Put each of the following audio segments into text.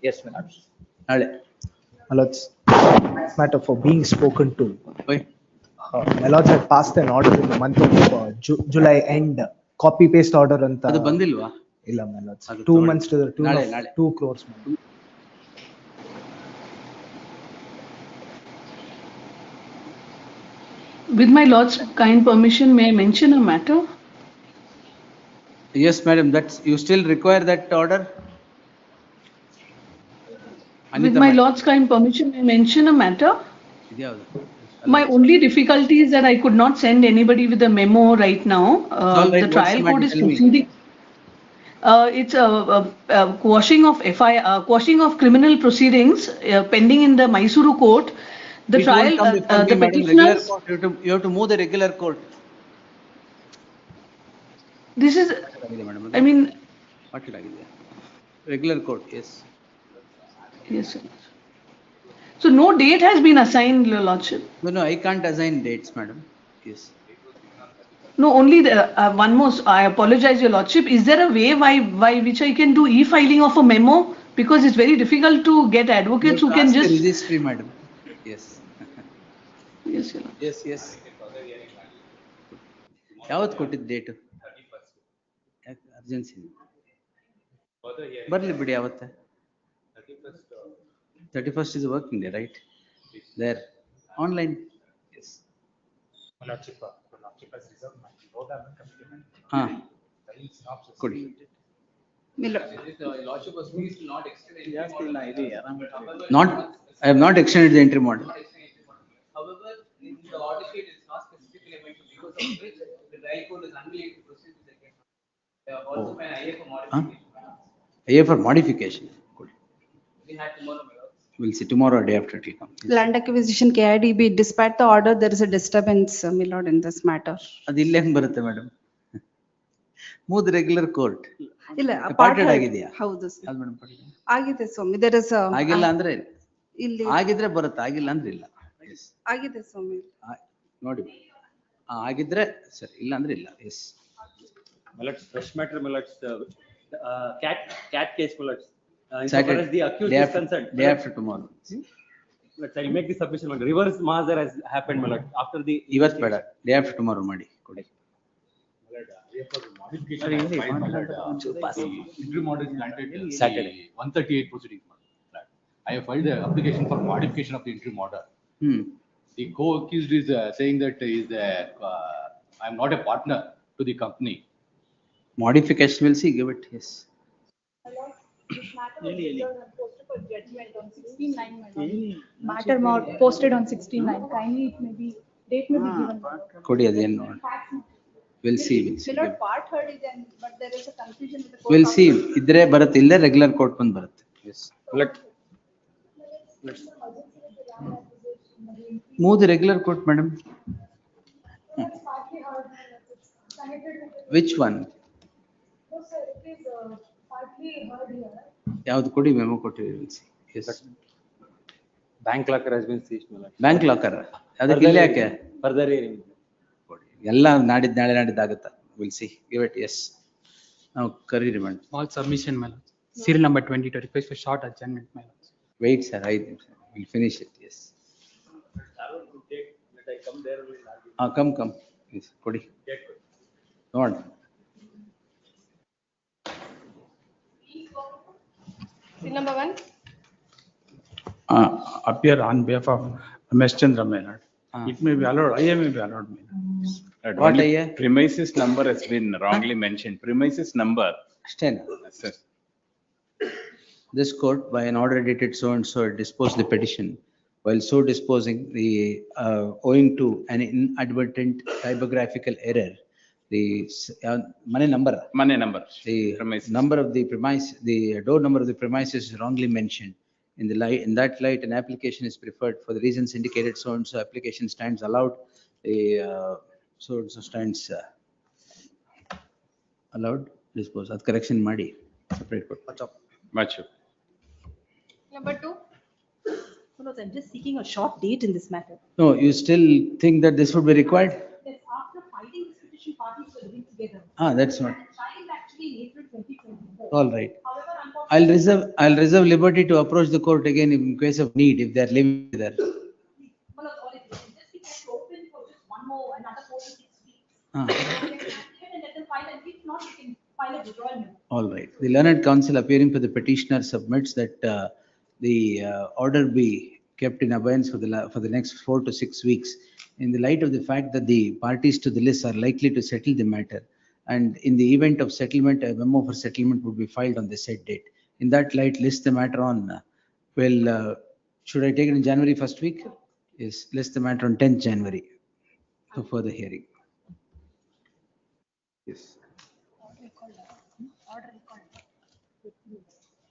Yes, my lord. ನಾಳೆ. My lords, next matter for being spoken to. Why? My lords had passed an order in the month of July end. Copy paste order anta. ಅದು ಬಂದಿಲ್ವಾ? ಇಲ್ಲ my lords. ಅದು 2 ತಗೊಳ್ಳಿ. months to the tune ನಾಳೆ, of ನಾಳೆ. 2 crores. my lord. With my lord's kind permission, may I mention a matter? Yes, madam, that's, you still require that order? With my lord's kind permission, may I mention a matter? ಇದ್ಯಾವುದು? My only difficulty is that I could not send anybody with a memo right now. all right, The what's trial the court matter? is Tell me. proceeding. It's a quashing of FIR, quashing of criminal proceedings pending in the Mysuru court. The It trial, won't come before the me, madam, regular petitioners. court. You have to move the regular court. This is, Madam, I mean, what it ಆಗಿದೆ? Regular court, yes. yes, sir. So no date has been assigned, Your Lordship. No, I can't assign dates, madam. Yes. No, only the, one more. I apologize, Your Lordship. Is there a way by which I can do e-filing of a memo? Because it's very difficult to get advocates who can Ask the just. registry, madam. Yes. Yes, Your Lord. Yes, yes. ಯಾವತ್ತು ಕೊಟ್ಟಿದ್ದ date? Urgency ಬರ್ಲಿ ಬಿಡಿ ಯಾವತ್ತೆ? 31st is a working day, right? There, online. Yes. ಕೊಡಿ. Not, I have not extended the interim order. However, in the order sheet is not specifically mentioned because of which the trial court is unwilling to proceed with the case. They have also made IA for modification. IA for modification. Good. We had tomorrow, my lord. We'll see tomorrow or day after it will come. Yes. Land acquisition KIDB, despite the order, there is a disturbance, my lord, in this matter. ಅದು ಇಲ್ಲಿ ಹೆಂಗ್ ಬರುತ್ತೆ madam? Move the regular court. ಇಲ್ಲ Parted ಆಗಿದೆಯಾ? ಹೌದು ಅದು madam ಆಗಿದೆ ಸ್ವಾಮಿ, there is a. ಆಗಿಲ್ಲ ಅಂದ್ರೆ ಇಲ್ಲಿ ಆಗಿದ್ರೆ ಬರುತ್ತೆ, ಆಗಿಲ್ಲ ಅಂದ್ರೆ ಇಲ್ಲ. Yes. ಆಗಿದೆ ಸ್ವಾಮಿ. ನೋಡಿ, ಆಗಿದ್ರೆ ಸರಿ, ಇಲ್ಲ ಅಂದ್ರೆ ಇಲ್ಲ. S. Millards, fresh matter, Millards, cat case, Millards. Saturday, The accused day is after, concerned. day after tomorrow. Let's say, make the submission, Millards. Reverse Mahazer has happened, Millards, after the. ಇವತ್ತು ಬೇಡ, day after tomorrow ಮಾಡಿ ಕೊಡಿ. Interim order is granted Saturday, 138 proceedings. I have filed the application for modification of the interim order. The co-accused is saying that I am not a partner to the company. Modification will see, give it, yes. This matter was reserved and posted for judgment on 16/9, my lord. Matter posted on 16/9. Kindly, it may be, date may be given. ಕೊಡಿ ಅದೇನು ನೋಡಿ. We'll see, we'll see. My lord, part heard is, but there is a confusion with the court. We'll see, ಇದ್ರೆ ಬರುತ್ತೆ, ಇಲ್ಲೇ regular court ಬಂದು ಬರುತ್ತೆ. Yes. Move the regular court, madam. Which one? No, sir, it is partly heard here. ಯಾವ್ದು ಕೊಡಿ, memo ಕೊಟ್ಟಿರಿ. We'll see. Yes. Bank locker has been seized, Millards. Bank locker ಅದಕ್ಕೆ ಇಲ್ಲಿ ಯಾಕೆ? Further hearing. ಕೊಡಿ, ಎಲ್ಲ ನಾಳೆ ನಾಡಿದ್ದಾಗುತ್ತಾ? We'll see, give it, yes. ನಾವು ಕರೀರಿ madam. Small submission, my lord. Serial number 20 to request for short adjournment, my lord. Wait, sir, we'll finish it, yes. Come, yes, ಕೊಡಿ. ನೋಡ. Seal number 1. Appear on behalf of Ms. Chandra, my lord. It may be allowed, IA may be allowed, my lord. What IA? Premises number has been wrongly mentioned. Premises number. ಅಷ್ಟೇನಾ? This court, by an order dated so and so, disposed the petition. While so disposing, owing to an inadvertent typographical error, the money number. The premises. number of the premise, the door number of the premises is wrongly mentioned. In that light, an application is preferred for the reasons indicated. So and so application stands allowed. So and so stands allowed. Dispose. That correction ಮಾಡಿ separate court. Much. Number 2. No, I'm just seeking a short date in this matter. No, you still think that this would be required? Yes, after filing this petition, parties were living together. That's not. Filed actually in April 2024. All right. However, unfortunately, I'll reserve liberty to approach the court again in case of need, if they're living there. Well, all it is, just keep it open for just one more, another 4 to 6 weeks. Ah. Let them activate and let them file, and if not, you can file a withdrawal memo. All right. The learned counsel appearing for the petitioner submits that the order be kept in abeyance for the next 4 to 6 weeks in the light of the fact that the parties to the list are likely to settle the matter. And in the event of settlement, a memo for settlement would be filed on the said date. In that light, list the matter on, should I take it in January first week? Yes, list the matter on 10th January for further hearing. Yes.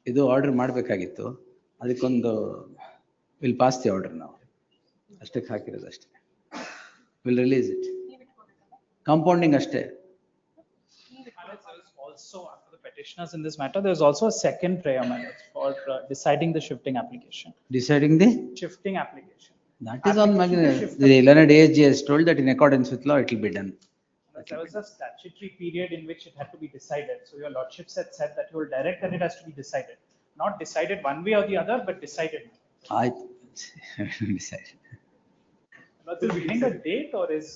ಇದು order ಮಾಡಬೇಕಾಗಿತ್ತು, ಅದಕ್ಕೊಂದು will pass the order ನಾವು ಅಷ್ಟಕ್ಕೆ ಹಾಕಿರೋದು ಅಷ್ಟೇ. Will release it. Compounding ಅಷ್ಟೇ. Also, after the petitioners in this matter, there is also a second prayer matter for deciding the shifting application. Deciding the Shifting application. That is all. The learned ASG has told that in accordance with law, it will be done. There was a statutory period in which it had to be decided. So your lordships had said that you will direct that it has to be decided. Not decided one way or the other, but decided. I decided. Was it behind a date or is?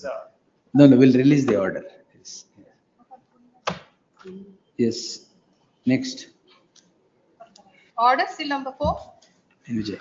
No, we'll release the order. Yes. Yes. Next. Order still number 4. Vijay.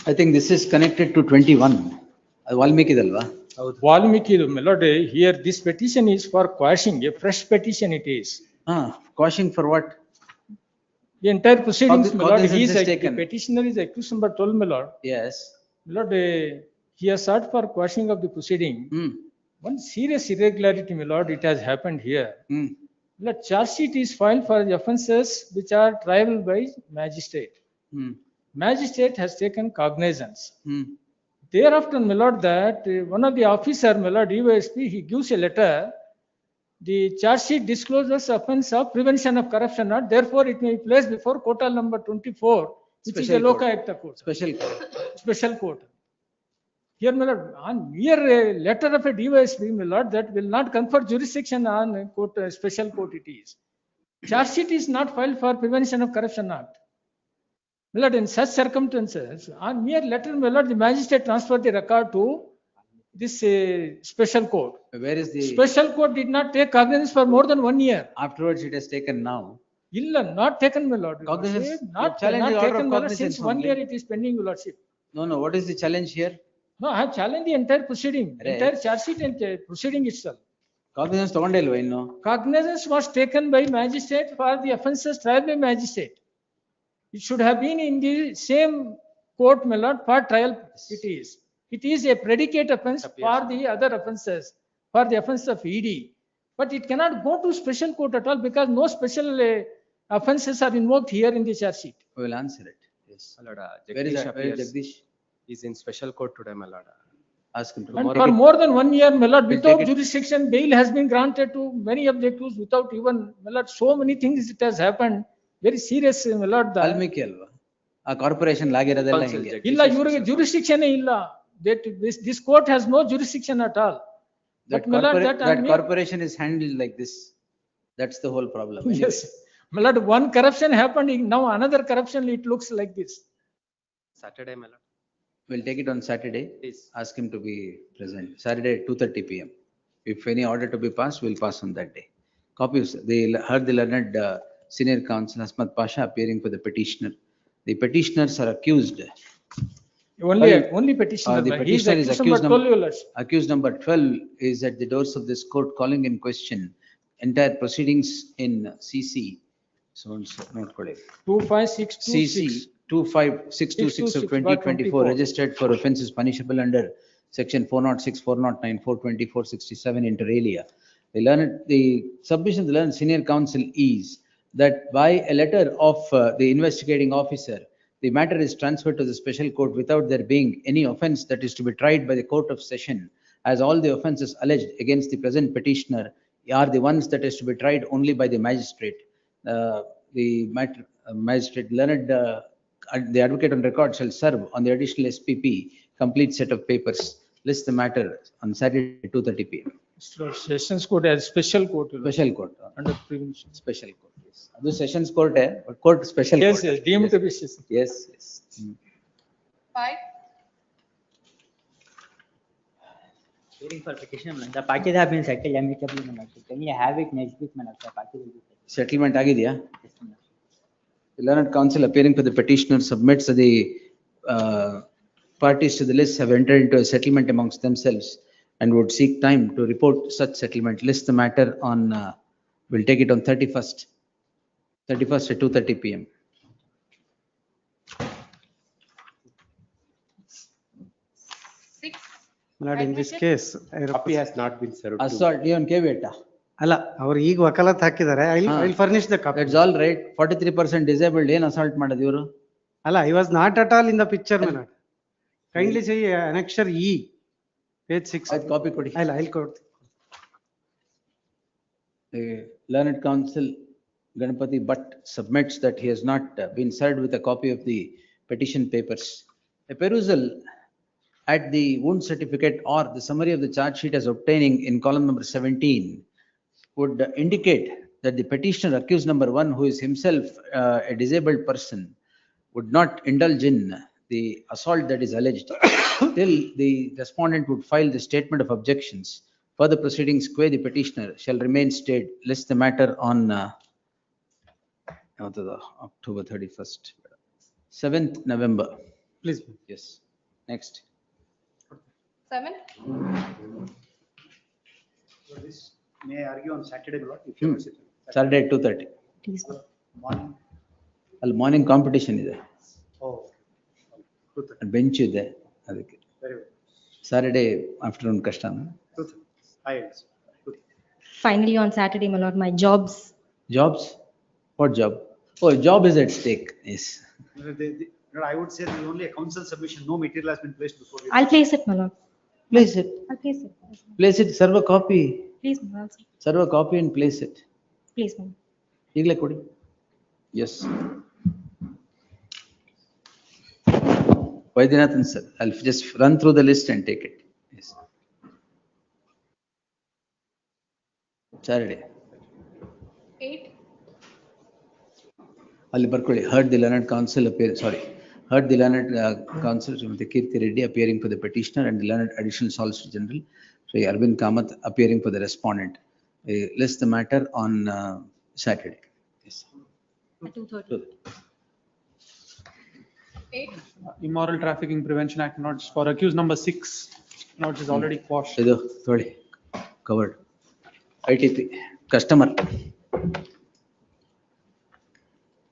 I think this is connected to 21. Valmiki dalva. Valmiki, my lord, here this petition is for quashing, a fresh petition it is. Quashing for what? The entire proceedings, my lord, Cognizance he is is taken. petitioner is accused number 12, my lord. Yes. My lord, he has sought for quashing of the proceeding. One serious irregularity, my lord, it has happened here. The charge sheet is filed for the offences which are triable by magistrate. Magistrate has taken cognizance. Thereafter, my lord, that one of the officer, my lord, DYSP, he gives a letter. The charge sheet discloses offense of prevention of corruption, not therefore it may be placed before quota number 24, which is a Loka court. Special court. Special court. Here, my lord, on mere letter of a DYSP, my lord, that will not confer jurisdiction on court, special court it is. Charge sheet is not filed for prevention of corruption act. My lord, in such circumstances, on mere letter, my lord, the magistrate transferred the record to this special court. Where is the special court did not take cognizance for more than 1 year. Afterwards, it has taken now. Illa, not taken, my lord. Cognizance. Not taken, my lord, since 1 year it is pending, your lordship. No. What is the challenge here? No, I have challenged the entire proceeding, entire charge sheet and proceeding itself. Cognizance ತಗೊಂಡೇ ಇಲ್ವಾ ಇನ್ನು? Cognizance was taken by magistrate for the offences tried by magistrate. It should have been in the same court, my lord, for trial it is. It is a predicate offence for the other offences, for the offence of ED. But it cannot go to special court at all because no special offences are invoked here in the charge sheet. We will answer it. Yes. My lord, Where is Jagdish Jagdish? is in special court today, my lord. Ask him to. And for more than 1 year, my lord, We'll without take it. jurisdiction, bail has been granted to many objectives without even, my lord, so many things it has happened. Very serious, my lord. Valmiki ಅಲ್ವಾ? ಆ corporation ಲಾಗಿರೋದೆಲ್ಲ ಹಿಂಗೆ. ಇಲ್ಲ, ಇವರಿಗೆ jurisdiction ಇಲ್ಲ. This court has no jurisdiction at all. That corporation is handled like this. That's the whole problem. Anyway. Yes, my lord, one corruption happened, now another corruption, it looks like this. Saturday, my lord. We'll take it on Saturday. Please. Ask him to be present. Saturday, 2:30 p.m. If any order to be passed, we'll pass on that day. Copies. They heard the learned senior counsel Hasmat Pasha appearing for the petitioner. The petitioners are accused. Only petitioner. The He is petitioner is accused number 12 is at the doors of this court calling in question entire proceedings in CC. So note code. 25626. 25626 of 2024 registered for offences punishable under section 406, 409, 420, 467 inter alia. The submission of the learned senior counsel is that by a letter of the investigating officer, the matter is transferred to the special court without there being any offence that is to be tried by the court of session, as all the offences alleged against the present petitioner are the ones that is to be tried only by the magistrate. The magistrate learned, the advocate on record shall serve on the additional SPP complete set of papers. List the matter on Saturday 2:30 p.m. Sessions court as special court. Special court. Under prevention. Special court. Yes. The sessions court, but court special Yes, court. yes, deemed to be session. Yes, yes. 5. Hearing for petition, the package have been settled amicably. Can you have it next week? The package will be settled. Settlement ಆಗಿದೆಯಾ? The learned counsel appearing for the petitioner submits that the parties to the list have entered into a settlement amongst themselves and would seek time to report such settlement. List the matter on, we'll take it on 31st at 2:30 p.m. In this case, Copy has not been served. Assault, even caveat. ಅಲ್ಲ ಅವ್ರು ಈಗ ವಕಾಲತ್ ಹಾಕಿದ್ದಾರೆ I furnish the copy. That's all right. 43% disabled, ಏನ್ assault ಮಾಡೋದು ಇವರು? ಅಲ್ಲ, I was not at all in the picture, my lord. Kindly say annexure E, page 6. I'll copy ಕೊಡಿ. I'll quote. The learned counsel Ganapati Bhatt submits that he has not been served with a copy of the petition papers. A perusal at the wound certificate or the summary of the charge sheet as obtaining in column number 17 would indicate that the petitioner accused number 1, who is himself a disabled person, would not indulge in the assault that is alleged till the respondent would file the statement of objections. Further proceedings qua the petitioner shall remain stayed. List the matter on October 31st, 7th November. Please. Yes. Next. 7. May I argue on Saturday, Lord? Saturday at 2:30. Morning. ಅಲ್ಲಿ morning competition ಇದೆ, Oh, 2:30. Bench ಇದೆ ಅದಕ್ಕೆ. Very well. Saturday afternoon ಕಷ್ಟನಾ? 2:30. I understand. 2:30. Finally, on Saturday, my lord, my jobs. Jobs? What job? Oh, job is at stake. Yes. I would say there is only a council submission, no material has been placed before you. I'll place it, my lord. Place it. I'll place it. Place it. Serve a copy. Please, my lord. Serve a copy and place it. Please, my lord. ಈಗಲೇ ಕೊಡಿ. Yes. Vaidyanathan sir, I'll just run through the list and take it. Yes. Saturday. 8. ಅಲ್ಲಿ ಬರ್ಕೊಳ್ಳಿ. Heard the learned counsel appear, sorry. Heard the learned counsel Srimati Kirti Reddy appearing for the petitioner and the learned additional solicitor general Sri Arvind Kamath appearing for the respondent. List the matter on Saturday. Yes. At 2:30. 8. Immoral Trafficking Prevention Act notes for accused number 6. Notes is already quashed. ಇದು ನೋಡಿ covered. ITP customer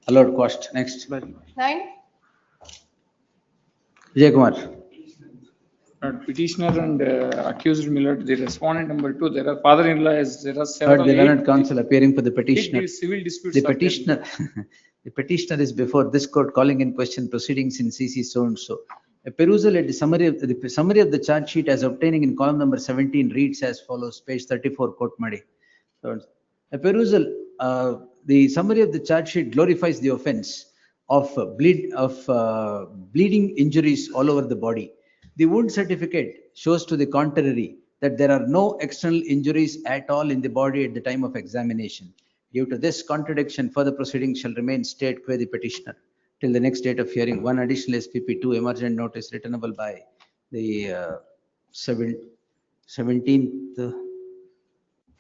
allowed quashed. Next. 9. Vijay Kumar. Petitioner and accused Millard, the respondent number 2, there are father-in-law, there are Heard several. the learned counsel appearing for the petitioner. Civil disputes. The petitioner, the petitioner is before this court calling in question proceedings in CC so and so. A perusal at the summary of the charge sheet as obtaining in column number 17 reads as follows, page 34, quote Madi. So, a perusal, the summary of the charge sheet glorifies the offense of bleeding injuries all over the body. The wound certificate shows to the contrary that there are no external injuries at all in the body at the time of examination. Due to this contradiction, further proceedings shall remain stayed qua the petitioner till the next date of hearing. One additional SPP 2 emergent notice returnable by the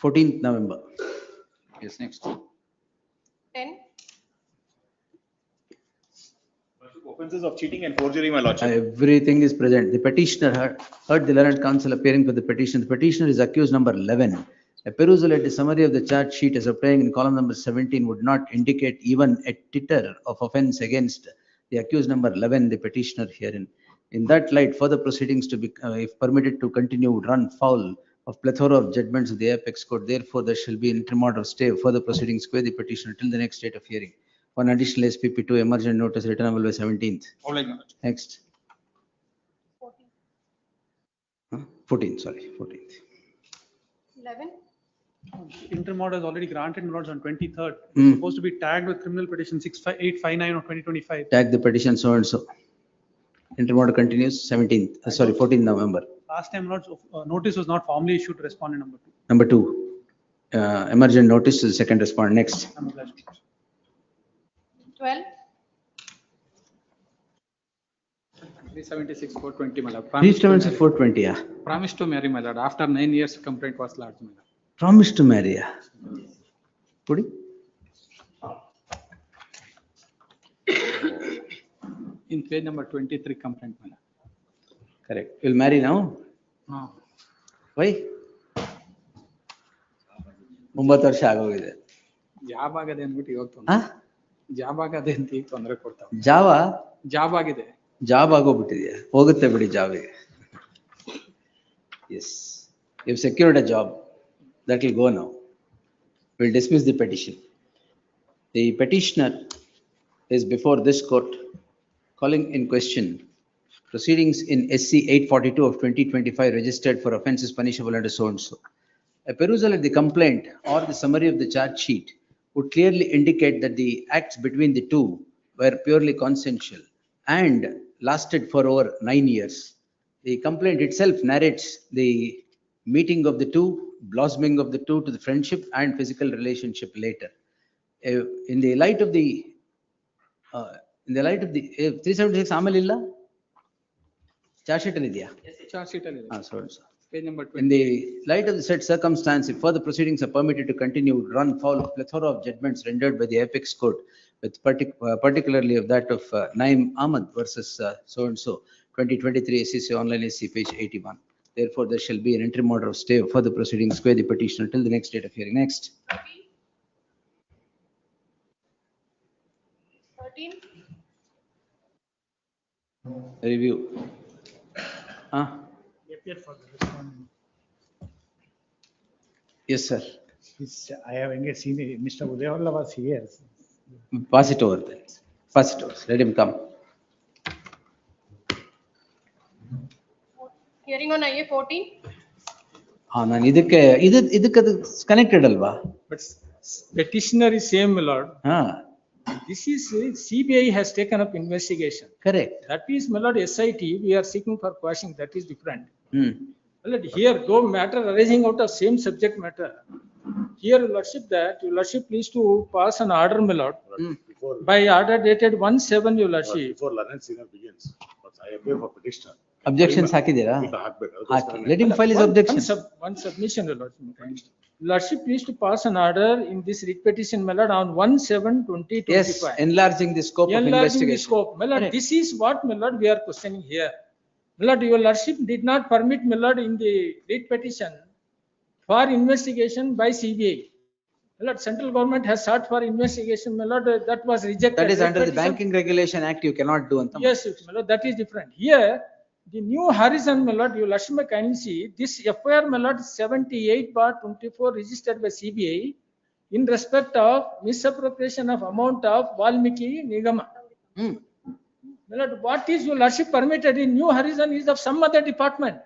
14th November. Yes, next. 10. Offences of cheating and forgery, my lordship. Everything is present. The petitioner heard the learned counsel appearing for the petition. The petitioner is accused number 11. A perusal at the summary of the charge sheet as obtained in column number 17 would not indicate even a titter of offense against the accused number 11, the petitioner herein. In that light, further proceedings to be, if permitted to continue, would run foul of plethora of judgments of the apex court. Therefore, there shall be interim order stay of further proceedings qua the petitioner till the next date of hearing. One additional SPP2 emergent notice returnable by 17th. Following, my lordship. Next. 14, sorry, 14th. 11. Interim order is already granted, my lords, on 23rd. Hmm. It's supposed to be tagged with criminal petition 65859 of 2025. Tag the petition so and so. Interim order continues 17th, sorry, 14th November. Last time, my lords, notice was not formally issued to respondent number 2. Number 2, emergent notice to the second respondent. Next. I'm obliged. 12. 376, 420, my lord. 376, 420, yeah. Promise to marry, my lord. After 9 years, complaint was lodged, my lord. Promise to marry, yeah. Pudi? In page number 23, complaint, my lord. Correct. You'll marry now? No. Why? 9 ವರ್ಷ ಆಗೋಗಿದೆ. Job ಆಗದೆ ಅಂದ್ಬಿಟ್ಟು ಇವಾಗ ಹಾ? Job ಆಗದೆ ಅಂತ ಈಗ ತೊಂದರೆ ಕೊಡ್ತಾವ. ಜಾಬ್ ಆಗಿದೆ. ಜಾಬ್ ಆಗೋಗ್ಬಿಟ್ಟಿದೆಯಾ? ಹೋಗುತ್ತೆ ಬಿಡಿ ಜಾಬಿಗೆ. Yes. You've secured a job. That will go now. We'll dismiss the petition. The petitioner is before this court calling in question proceedings in SC 842 of 2025 registered for offences punishable under so and so. A perusal of the complaint or the summary of the charge sheet would clearly indicate that the acts between the two were purely consensual and lasted for over 9 years. The complaint itself narrates the meeting of the two, blossoming of the two to the friendship and physical relationship later. In the light of the 376 ಆಮೇಲೆ ಇಲ್ಲ charge sheet ಅಲ್ಲಿ ಇದೆಯಾ? Charge sheet ಅಲ್ಲಿ ಇದೆ. Page number 20. In the light of the said circumstance, if further proceedings are permitted to continue, run foul of plethora of judgments rendered by the apex court, with particularly of that of Naim Ahmad versus so and so 2023 SCC online SC page 81. Therefore, there shall be an interim order of stay of further proceedings square the petition until the next date of hearing. Next. 13. Review. Yes, sir. I have engaged seen Mr. Udayawala was here. Pass it over then. Pass it over. Let him come. Hearing on IA 14. ನಾನು ಇದಕ್ಕೆ ಅದು connected ಅಲ್ವಾ? But petitioner is same, my lord. This is CBI has taken up investigation. Correct. That is, my lord, SIT, we are seeking for quashing, that is different. My lord, here, though matter arising out of same subject matter, here, your lordship, that your lordship please to pass an order, my lord, by order dated 1/7, your lordship. Before learned senior begins, I appear for petitioner. Objections ಹಾಕಿದ್ದೀರಾ? Let him file his objection. One submission, your lordship. Lordship please to pass an order in this writ petition, my lord, on 1/7/2025. Yes, enlarging the scope of Enlarging the investigation. scope. My lord, this is what, my lord, we are questioning here. My lord, your lordship did not permit, my lord, in the writ petition for investigation by CBI. My lord, central government has sought for investigation, my lord, that was rejected. That is under the Banking Regulation Act, you cannot do anta. Yes, my lord, that is different. Here, the new horizon, my lord, your lordship may kindly see this FIR, my lord, 78/24 registered by CBI in respect of misappropriation of amount of Valmiki Nigama. My lord, what is your lordship permitted in new horizon is of some other department.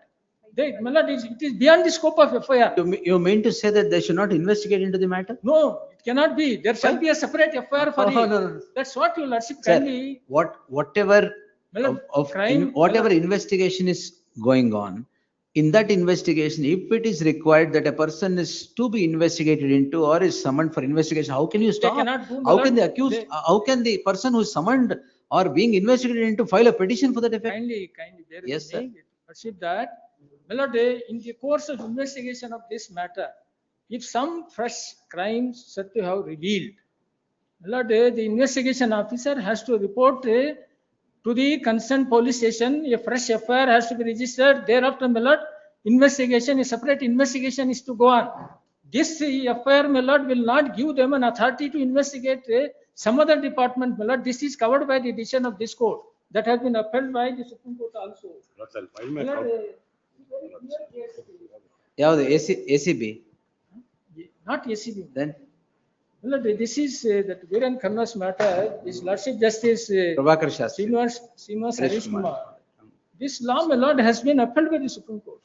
My lord, it is beyond the scope of FIR. You mean to say that they should not investigate into the matter? No, it cannot be. There shall be a separate FIR for it. No. That's what your lordship Sir, kindly. whatever crime, whatever investigation is going on, in that investigation, if it is required that a person is to be investigated into or is summoned for investigation, how can you stop? cannot do, my How lord. can the accused, how can the person who is summoned or being investigated into file a petition for that effect? Kindly, there is Yes, sir. lordship that, my lord, in the course of investigation of this matter, if some fresh crimes said to have revealed, my lord, the investigation officer has to report to the concerned police station, a fresh FIR has to be registered. Thereafter, my lord, investigation, a separate investigation is to go on. This FIR, my lord, will not give them an authority to investigate some other department, my lord. This is covered by the decision of this court that has been upheld by the Supreme Court also. I'll file my My lord, ಯಾವುದು ACB? not ACB. Then My lord, this is that Viren Khanna's matter, His Lordship Justice Prabhakar Shastri. Srinivas Harish Harish Kumar. Kumar. This law, my lord, has been upheld by the Supreme Court.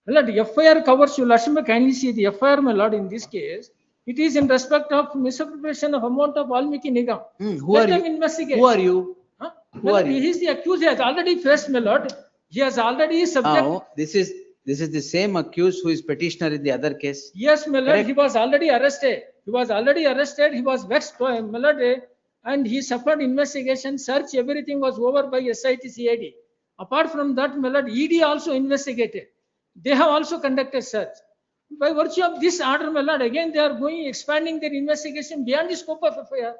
My lord, FIR covers, your Lordship may kindly see the FIR, my lord, in this case. It is in respect of misappropriation of amount of Valmiki Nigam. Who Let are them you? investigate. Who are you? Huh? Who My are lord, you? he is the accused. He has already faced, my lord. He has already subject. Oh, this is the same accused who is petitioner in the other case. Yes, my lord, Correct? he was already arrested. He was already arrested. He was vexed, my lord, and he suffered investigation, search, everything was over by SIT CID. Apart from that, my lord, ED also investigated. They have also conducted search. By virtue of this order, my lord, again they are going expanding their investigation beyond the scope of FIR.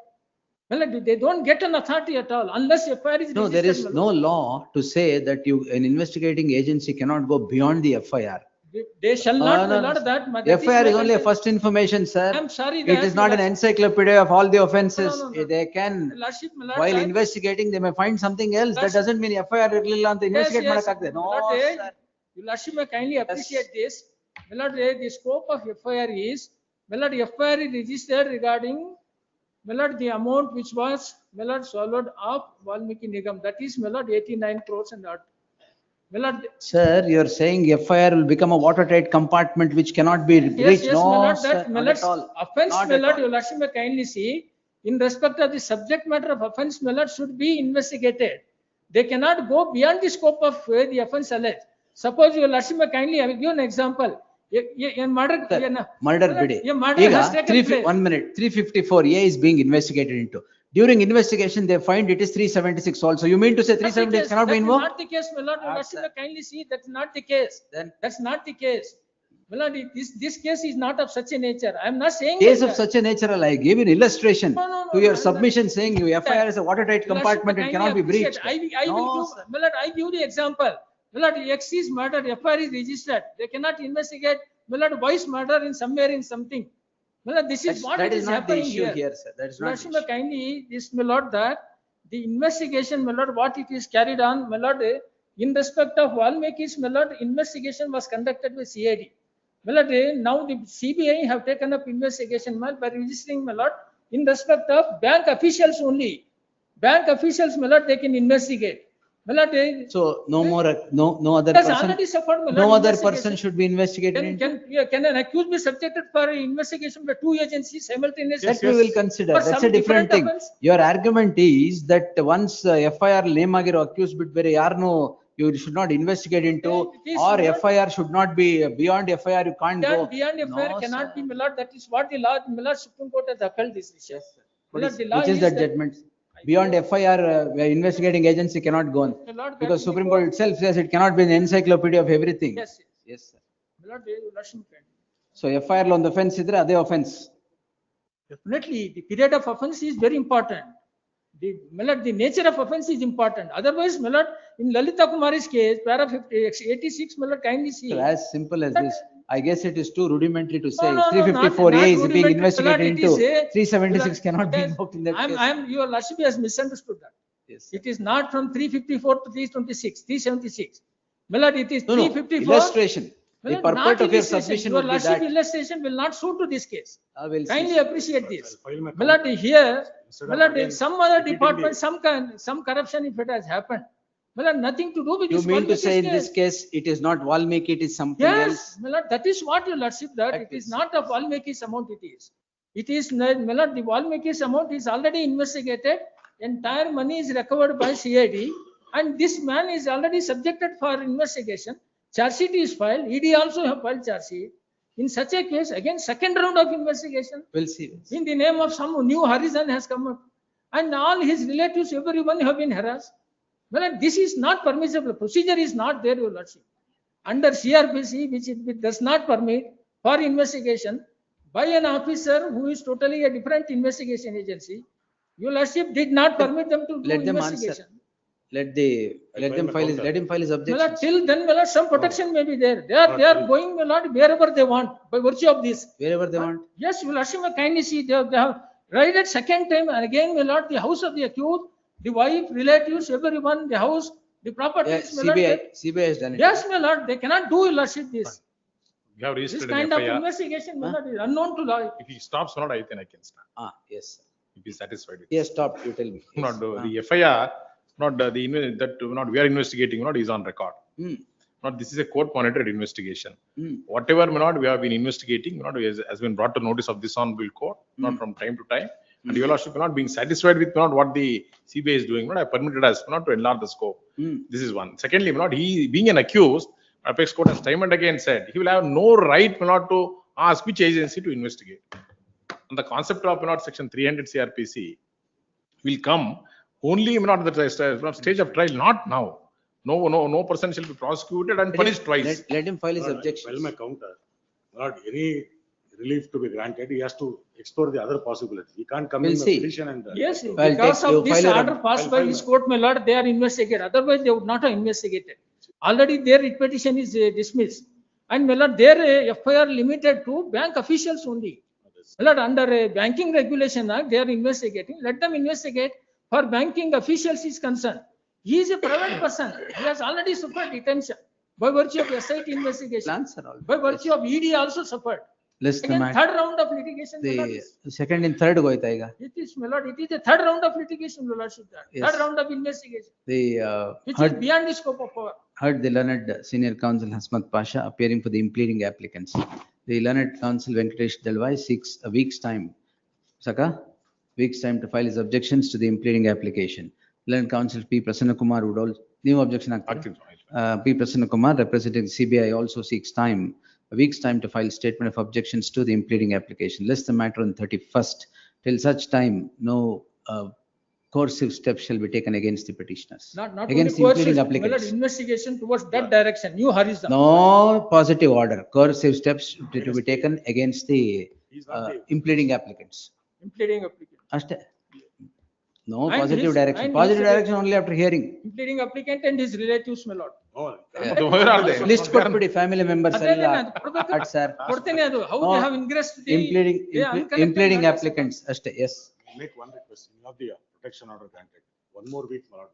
My lord, they don't get an authority at all unless FIR is No, there registered, is my no lord. law to say that an investigating agency cannot go beyond the FIR. They shall not, No, my no, lord, that. FIR is only a first information, sir. I'm sorry It that is not your an encyclopedia of all the offences. No, no, no. They can, Lordship, my lord, while that- investigating, they may find something else. That That's- doesn't mean FIR ಇರ್ಲಿಲ್ಲ ಅಂತ investigate Yes, ಮಾಡಕ್ಕಾಗ್ತದೆ. No, my lord, sir. your Lordship may kindly appreciate this. My lord, the scope of FIR is, my lord, FIR is registered regarding, my lord, the amount which was, my lord, swallowed up Valmiki Nigam. That is, my lord, 89 crores and odd. My lord, Sir, you are saying FIR will become a watertight compartment which cannot be breached. yes, my No, lord, sir, that, my not lord, at all. offense, Not my at lord, all. your Lordship may kindly see, in respect of the subject matter of offense, my lord, should be investigated. They cannot go beyond the scope of the offense alleged. Suppose your Lordship may kindly, I will give an example. A murder, Murder ಬಿಡಿ. a murder ಈಗ has taken place. 1 minute, 354A is being investigated into. During investigation, they find it is 376 also. You mean to say 376 cannot be That is invoked? not the case, my lord. Your Lordship may kindly see that's not the case. Then that's not the case. My lord, this case is not of such a nature. I am not saying Case like of that. such a nature, I gave an illustration No, to your I'm submission saying you FIR is a watertight Your Lordship compartment, may it kindly cannot be appreciate. breached. I No, will sir. give, my lord, I give the example. My lord, X is murdered, FIR is registered. They cannot investigate, my lord, why is murder in somewhere in something. My lord, this is what That it is not the happening issue here, sir. That is Your not the Lordship may kindly, this, my lord, that the investigation, my lord, what it is carried on, my lord, in respect of Valmiki's, my lord, investigation was conducted by CID. My lord, now the CBI have taken up investigation, my lord, by registering, my lord, in respect of bank officials only. Bank officials, my lord, they can investigate. My lord, So no more, no other has person, already suffered, my lord, no other investigation. person should be investigated into. Can an accused be subjected for investigation by two agencies simultaneously? That we will consider. For That's some a different thing. offense? Your argument is that once FIR name agiro accused bit ಬೇರೆ ಯಾರನ್ನು you should not investigate into, It is or not- FIR should not be beyond FIR, you can't go. Beyond FIR No, cannot be, my lord, that is what the law, my lord, Supreme Court has upheld this issue. My lord, the law Which is that judgment? Beyond FIR, investigating agency cannot go on. My lord, that Because will Supreme be Court itself says it cannot be an encyclopedia of everything. Yes, Yes, sir. my lord, your Lordship can. So FIR lo ಒಂದು offense ಇದ್ರೆ ಅದೇ offense. Definitely, the period of offense is very important. My lord, the nature of offense is important. Otherwise, my lord, in Lalita Kumari's case, paragraph 86, my lord, kindly see. So as simple as this, I guess it is too rudimentary to say No, 354A is being rudimentary, investigated my lord, it into. is a- 376 cannot be Yes, invoked in that case. Your Lordship has misunderstood that. Yes, It is not from 354 to 326, 376. My lord, it is No, 354. illustration. My The lord, not purport of your illustration. submission Your would be Lordship that. illustration will not suit to this case. I will see. Kindly appreciate this. File my My lord, here, Instead my of lord, again some other repeating department, the- some corruption if it has happened. My lord, nothing to do with You this. mean to Valmiki's say in this case, it is not Valmiki, it is something Yes, else? my lord, that is what your Lordship, that it is not of Valmiki's amount it is. It is, my lord, the Valmiki's amount is already investigated. Entire money is recovered by CID and this man is already subjected for investigation. Charge sheet is filed, ED also have filed charge sheet. In such a case, again, second round of investigation. We'll see. In the name of some new horizon has come up. And all his relatives, everyone have been harassed. Well, this is not permissible. Procedure is not there, your Lordship. Under CRPC, which it does not permit for investigation by an officer who is totally a different investigation agency, your Lordship did not permit them to do Let them investigation. answer. Let him file his My lord, objections. till then, my lord, some protection may be there. They are going, my lord, wherever they want by virtue of this. Wherever they want. Yes, your Lordship may kindly see they have raided second time and again, my lord, the house of the accused, the wife, relatives, everyone, the house, the properties. my lord, CBI has done it. Yes, my lord, they cannot do, your Lordship, this. We have This registered an kind of FIR. investigation, my lord, is unknown to law. If he stops, not I can start. Yes, sir. If he's satisfied with. Yes, stop, you tell me. Not the FIR, not that not we are investigating, not is on record. Not this is a court monitored investigation. Whatever not we have been investigating, not has been brought to notice of this honorable court, not from time to time. And your lordship not being satisfied with not what the CBI is doing, not I permitted us not to enlarge the scope. This is one. Secondly, not he being an accused, apex court has time and again said he will have no right not to ask which agency to investigate. And the concept of not section 300 CRPC will come only not the stage of trial, not now. No person shall be prosecuted and punished twice. Let him file his objection. Well, my counter, not any relief to be granted, he has to explore the other possibilities. He can't come We'll in the see. petition and. Yes, Well, because you of this file your- order passed by this court, my lord, they are investigated. Otherwise, they would not have investigated. Already their writ petition is dismissed. And my lord, their FIR limited to bank officials only. My lord, under a banking regulation act, they are investigating. Let them investigate. For banking officials is concerned. He is a private person. He has already suffered detention by virtue of SIT investigation. By virtue of ED also suffered. List the Again, matter. third round of litigation. my lord, The second and third goita ಈಗ. It is, my lord, it is the third round of litigation, my lordship. Yes. Third round of investigation, The which is beyond the scope of power. heard the learned senior counsel Hasmat Pasha appearing for the impleading applicants. The learned counsel Venkatesh Dalwai seeks a week's time. Saka? Week's time to file his objections to the impleading application. Learned counsel P. Prasanna Kumar would also, new objection. P. Prasanna Kumar representing CBI also seeks time, a week's time to file statement of objections to the impleading application. List the matter on 31st. Till such time, no coercive steps shall be taken against the petitioners. Not only Against the impleading coercive, my lord, applicants. investigation towards that direction. You hurry them. No positive order. Coercive steps to be taken against the impleading applicants. Impleading applicant. ಅಷ್ಟೇ. No And positive his- direction. and Positive his- direction only after hearing. Impleading applicant and his relatives, my lord. Where are they? List ಕೊಟ್ಬಿಡಿ family members ಅದೇ ಎಲ್ಲ. ನಾನು ಕೊಡ್ಬೇಕು. At sir. ಕೊಡ್ತೇನೆ ಅದು. How No. they have ingressed the. Impleading applicants ಅಷ್ಟೇ. Yes. Make one request, you have the protection order granted. One more week, my lord.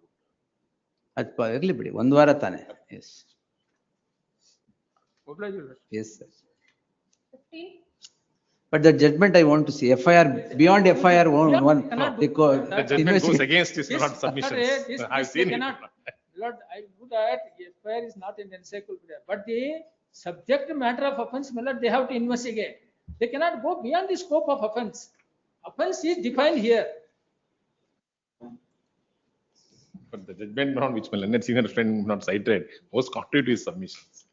ಅದು ಇರ್ಲಿ ಬಿಡಿ. ಒಂದು ವಾರ ತಾನೆ. Yes. Yes, sir. 15. But the judgment I want to see, FIR, beyond FIR one, The judgment goes against his not submissions. I've seen it. Lord, I do that, FIR is not an encyclopedia, but the subject matter of offense, my lord, they have to investigate. They cannot go beyond the scope of offense. Offense is defined here. But the judgment on which my learned senior friend not cited was contrary to his submissions.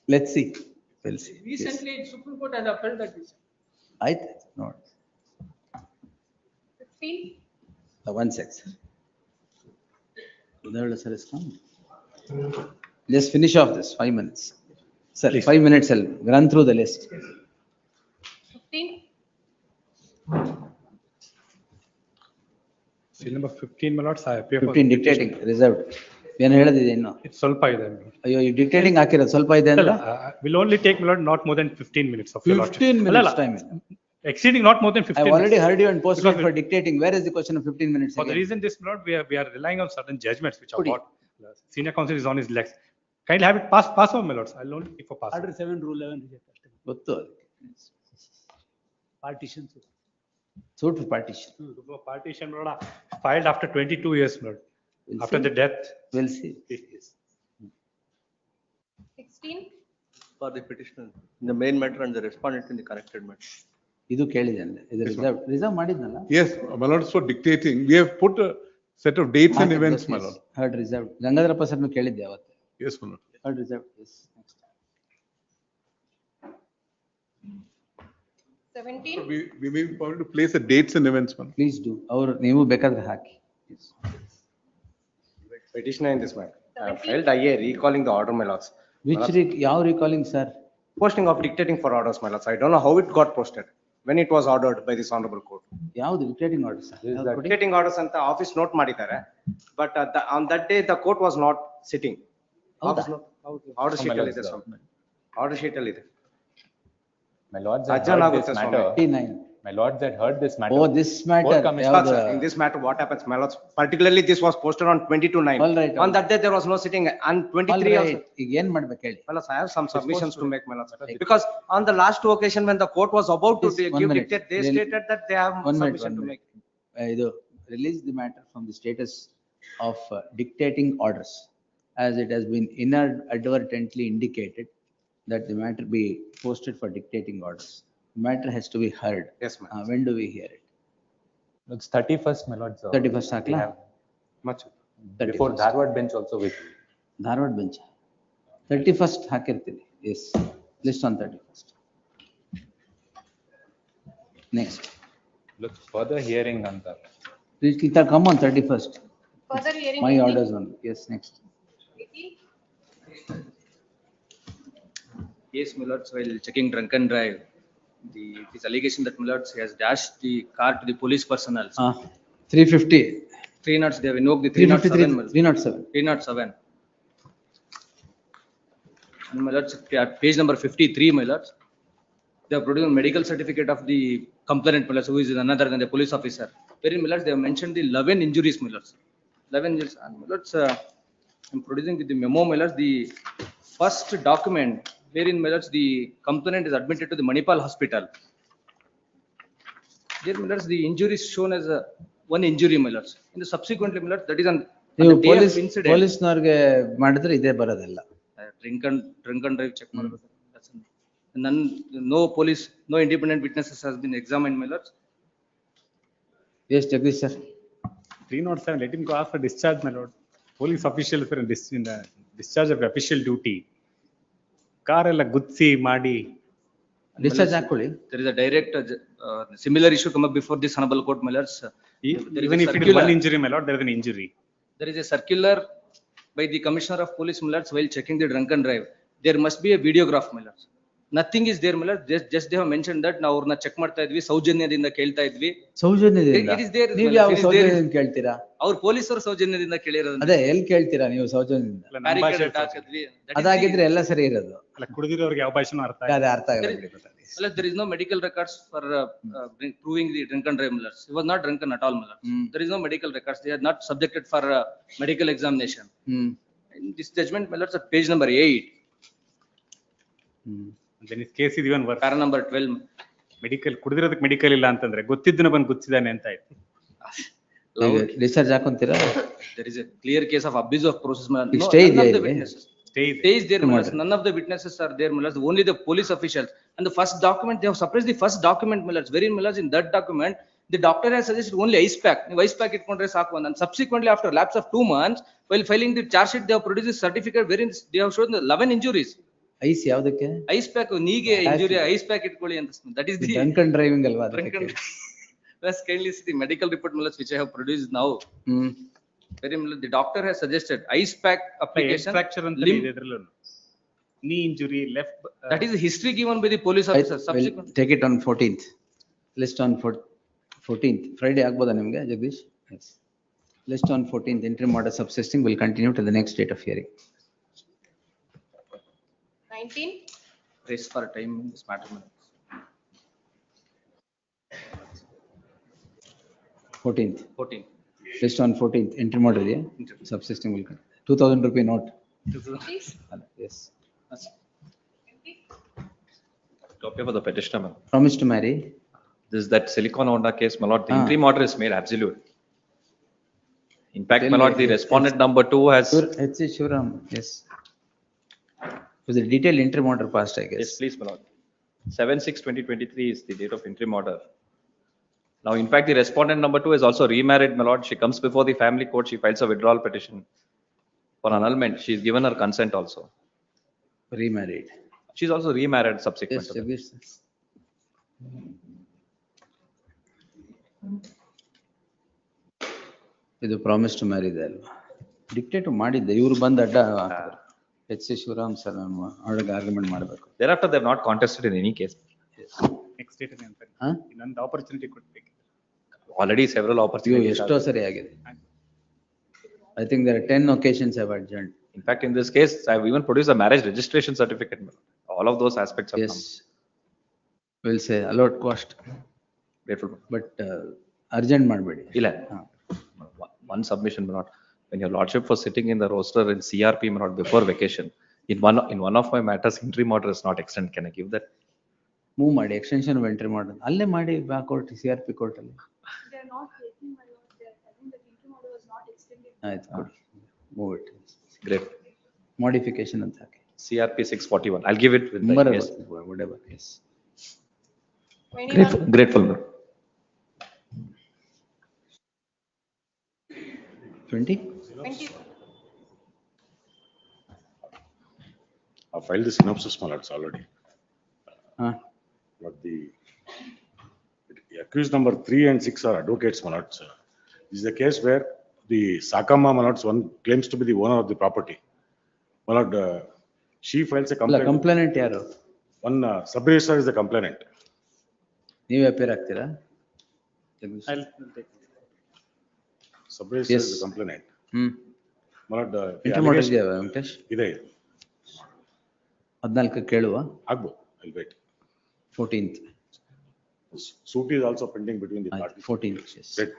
Let's see. We'll see. Recently, Supreme Court has upheld that decision. I think not. 16. One sec, sir. Sir is come. Just finish off this, 5 minutes. Sir, 5 minutes, I'll run through the list. 15. Seal number 15, my lords, I appear for. 15 dictating, reserved. ಏನು ಹೇಳಿದೆ ಇನ್ನು? It's ಸ್ವಲ್ಪ ಇದೆ. ಅಯ್ಯೋ, ಈ dictating ಹಾಕಿರೋದು ಸ್ವಲ್ಪ ಇದೆ ಅಂದ್ರೆ? Will only take, my lord, not more than 15 minutes of your lordship. 15 minutes time. Exceeding not more than 15 I've minutes. already heard you and posted for dictating. Where is the question of 15 minutes For the again? reason this, my lord, we are relying on certain judgments which are Pudi. what senior counsel is on his legs. Kindly have it pass on, my lords. I'll only take for pass. Order 7, Rule 11 reject. ಗೊತ್ತು. Partitions. Suit for partition. Partition, my lord, filed after 22 years, my lord. We'll After see. the death. We'll see. 16. For the petitioner, in the main matter and the respondent in the connected matter. ಇದು ಕೇಳಿದೆ ಅಂದ್ರೆ ಇದು reserve ಮಾಡಿದ್ನಲ್ಲ? Yes, my lord, for dictating, we have put a set of dates and events, my lord. Heard reserved. Gangadharappa ಸರ್ನು ಕೇಳಿದ್ದೆ ಅವತ್ತು. Yes, my lord. Heard reserved. Yes. 17. We may be permitted to place the dates and events, my lord. Please do. ಅವರು ನೀವು ಬೇಕಾದ್ರೆ ಹಾಕಿ. Petitioner in this matter. I have filed IA recalling the order, my lords. Which ಯಾವ recalling, sir? Posting of dictating for orders, my lords. I don't know how it got posted, when it was ordered by this honorable court. ಯಾವುದು dictating order, sir? Dictating orders ಅಂತ office note ಮಾಡಿದ್ದಾರೆ. But on that day, the court was not sitting. Office note, order sheet ಅಲ್ಲಿ ಇದೆ ಸ್ವಾಮಿ. Order sheet ಅಲ್ಲಿ ಇದೆ. My lords, I Adjourn heard ಆಗುತ್ತೆ this Swami. matter. 39. My lords had heard this matter. Oh, this matter. Court commission- ಯಾವ್ದು? In this matter, what happens, my lords, particularly this was posted on 20 to 9. All right, On that day, there was no sitting, and 23 All also. right. ಈಗ ಏನ್ ಮಾಡ್ಬೇಕು ಹೇಳಿ? My lords, I have some submissions to make, my lords. Because on the last two occasion, when the court was about to Please, one give minute. dictate, they Really? stated that they have One minute, submission one to minute. make. ಇದು release the matter from the status of dictating orders, as it has been inadvertently indicated that the matter be posted for dictating orders. The matter has to be heard. Yes, ma'am. When do we hear it? It's 31st, my lords. 31st we ಹಾಕ್ಲಾ? have- Much. Before 31st. Dharwad bench also with. Dharwad bench 31st ಹಾಕಿರ್ತೀನಿ. Yes, list on 31st. Next. Look, further hearing on that. Please, Kita, come on 31st. Further hearing. My 18. orders only. Yes, next. 18. Yes, my lords, while checking drunken drive, this allegation that my lords, he has dashed the car to the police personnel. 350. 3 knots, they have invoked the 353, 307. my lords. 307. 307. And my lords, at page number 53, my lords, they have produced a medical certificate of the complainant, my lords, who is none other than the police officer. Wherein, my lords, they have mentioned the 11 injuries, my lords. 11 injuries. And my lords, I'm producing with the memo, my lords, the first document wherein, my lords, the complainant is admitted to the Manipal hospital. There, my lords, the injury is shown as one injury, my lords. In the subsequently, my lords, that is on ನೀವು the day police of incident. ಪೊಲೀಸ್ನವ್ರಿಗೆ ಮಾಡಿದ್ರೆ ಇದೇ ಬರೋದಿಲ್ಲ. Drunken drive check ಮಾಡಬೇಕು. That's it. None, no police, no independent witnesses has been examined, my lords. Yes, Jagdish sir. 307, let him go after discharge, my lord. Police officials are in the discharge of official duty. Car ಎಲ್ಲ ಗುದ್ಸಿ ಮಾಡಿ. Discharge ಹಾಕೊಳ್ಳಿ. There is a direct, similar issue come up before this honorable court, my lords. There is Even a if it is circular- one injury, my lord, there is an injury. There is a circular by the commissioner of police, my lords, while checking the drunken drive. There must be a videograph, my lords. Nothing is there, my lords. Just they have mentioned that ನಾವು ಅವ್ರನ್ನ check ಮಾಡ್ತಾ ಇದ್ವಿ, ಸೌಜನ್ಯದಿಂದ ಕೇಳ್ತಾ ಇದ್ವಿ. ಸೌಜನ್ಯದಿಂದ? It is there, ನೀವು my ಯಾವ lords, it is there. ಸೌಜನ್ಯದಿಂದ ಕೇಳ್ತೀರಾ? ಅವ್ರ ಪೊಲೀಸರು ಸೌಜನ್ಯದಿಂದ ಕೇಳಿರೋದು. ಅದೇ ಎಲ್ಲಿ ಕೇಳ್ತೀರಾ ನೀವು ಸೌಜನ್ಯದಿಂದ? Barricade ಹಾಕಿದ್ವಿ. ಅದಾಗಿದ್ರೆ ಎಲ್ಲ ಸರಿ ಇರೋದು. ಅಲ್ಲ ಕುಡಿದಿರೋರಿಗೆ ಯಾವ ಭಾಷೆನೂ ಅರ್ಥ ಅದೇ ಅರ್ಥ ಆಗಲ್ಲ ಬಿಡಿ ಗೊತ್ತಾಗ್ಲಿ. There is no medical records for proving the drunken drive, my lords. He was not drunken at all, my lords. There is no medical records. They are not subjected for medical examination. In this judgment, my lords, at page number 8. Then his case is even worse. Para number 12. Medical ಕುಡಿದಿರೋದಕ್ಕೆ medical ಇಲ್ಲ ಅಂತಂದ್ರೆ ಗೊತ್ತಿದ್ದನ ಬಂದು ಗುದ್ದಿದ್ದಾನೆ ಅಂತ ಆಯ್ತು. Discharge ಹಾಕೊಂತೀರಾ? There is a clear case of abuse of process. None of the witnesses. Stay is there, my lords. None of the witnesses are there, my lords. Only the police officials. And the first document, they have suppressed the first document, my lords. Wherein, my lords, in that document, the doctor has suggested only ice pack. Ice pack itkondre saku. And subsequently, after lapse of 2 months, while filing the charge sheet, they have produced a certificate wherein they have shown the 11 injuries. Ice ಯಾವ್ದಕ್ಕೆ? Ice pack, ನೀಗೆ injury, ice pack ಇಟ್ಕೊಳ್ಳಿ ಅಂತ. That is the drunken driving ಅಲ್ವಾ? Let's kindly see the medical report, my lords, which I have produced now. Very, my lord, the doctor has suggested ice pack application. Fracture ಅಂತ limb- ಇದೆ ಇದರಲ್ಲೂ. Knee injury, left. That is the history given by the police officer. Subsequent. Take it on 14th. List on 14th. Friday ಆಗ್ಬೋದಾ ನಿಮ್ಗೆ Jagadish? Yes. List on 14th. Interim order subsisting will continue till the next date of hearing. 19. Race for time in this matter, my lords. 14th. 14. List on 14th. Interim order ಇದೆಯಾ? Subsisting will continue. 2000 rupee note. Please. Yes. Copy for the petitioner, ma'am. Promise to marry. This is that Silicon Honda case, my lord. The interim order is made absolute. In fact, Tell my me, lord, the respondent number 2 has. H.C. Shivaram, yes. It was a detailed interim order passed, I guess. Yes, please, my lord. 7/6/2023 is the date of interim order. Now, in fact, the respondent number 2 is also remarried, my lord. She comes before the family court. She files a withdrawal petition for annulment. She's given her consent also. Remarried. She's also remarried subsequent. Yes, to that. Jagdish. ಇದು promise to marry ಇದೆ ಅಲ್ವಾ? Dictate ಮಾಡಿದ್ದೆ, ಇವ್ರು ಬಂದು ಅಡ್ಡ H.C. Shivaram sir ನಮ್ಮ ಅವಳಿಗೆ argument ಮಾಡಬೇಕು. Thereafter, they have not contested in any case. Next date ಅಂತ ಇನ್ನೊಂದು ಆಪರ್ಚುನಿಟಿ ಕೊಡ್ಬೇಕು. Already several opportunities. ಎಷ್ಟೋ ಸರಿ ಆಗಿದೆ. I think there are 10 occasions have adjourned. In fact, in this case, I have even produced a marriage registration certificate. All of those aspects have Yes. We'll say allowed cost. Grateful. But urgent ಮಾಡಬೇಡಿ. ಇಲ್ಲ. One submission, my lord. When your lordship was sitting in the roster in CRP, my lord, before vacation, in one of my matters, interim order is not extended. Can I give that? Move ಮಾಡಿ extension entry ಮಾಡೋದು ಅಲ್ಲೇ ಮಾಡಿ court CRP court ಅಲ್ಲಿ. They are not taking my lord, they are telling that interim order was not extended. ಆಯ್ತು ಕೊಡಿ. Move it. Great. Modification ಅಂತ ಹಾಕಿ. CRP 641. I'll give it with the Number yes. whatever, yes. Grateful, my lord. 20? I filed the synopsis, my lords, already. But the accused number 3 and 6 are advocates, my lords. This is the case where the Sakama, my lords, one claims to be the owner of the property. My lord, she files a complaint. Complainant ಯಾರು? One sub-registrar is the complainant. ನೀವೇ appear ಆಗ್ತೀರಾ? Sub-registrar is the complainant. My lord, Interim order ಇದೆಯಾ ವೆಂಕಟೇಶ್? ಇದೆ. 14 ಕೇಳುವ? ಆಗ್ಬೋದು. I'll wait. 14th. Suit is also pending between the parties. 14th, yes. Great.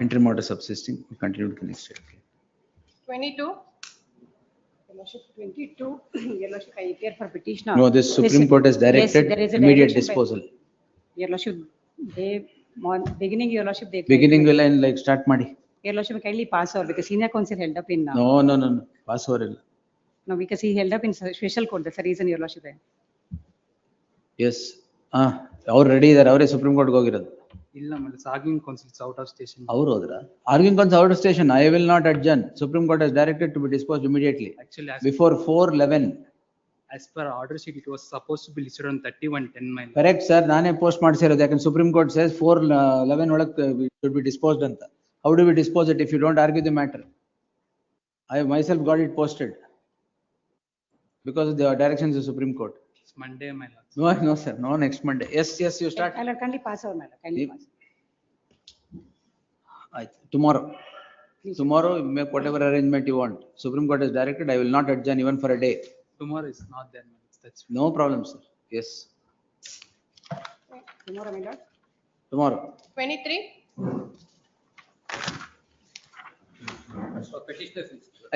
Interim order subsisting, we continue to next year. 22. Your Lordship, 22, Your Lordship, I appear for petitioner. No, this Supreme Court has directed Yes, there is a immediate direction by- disposal. Your Lordship, they, beginning, Your Lordship, they. Beginning will end like start ಮಾಡಿ. Your Lordship, kindly pass over because senior counsel held up in. No, pass over ಇಲ್ಲ. No, because he held up in special court, that's the reason, Your Lordship. Yes, ಅವ್ರು ready ಇದಾರೆ, ಅವರೇ supreme ಕೋರ್ಟ್ಗೆ ಹೋಗಿರೋದು. ಇಲ್ಲ madam, arguing counsels out of station. ಅವ್ರು ಹೋದ್ರ? Arguing counsel out of station, I will not adjourn. Supreme Court has directed to be disposed immediately. Actually, Before 4:11. as per order sheet, it was supposed to be listed on 3110 my lord. Correct, sir. ನಾನೇ post ಮಾಡಿಸಿರೋದು, ಯಾಕಂದ್ರೆ Supreme Court says 4:11 ಒಳಗೆ should be disposed ಅಂತ. How do we dispose it if you don't argue the matter? I myself got it posted because of the directions of Supreme Court. It's Monday my lord. No, sir, no, next Monday. Yes, you start. My Lord, kindly pass over, my Lord, kindly pass. Tomorrow. Tomorrow, you make whatever arrangement you want. Supreme Court has directed, I will not adjourn even for a day. Tomorrow is not there, my lord. That's No problem, sir. Yes, Tomorrow, my Lord. tomorrow. 23.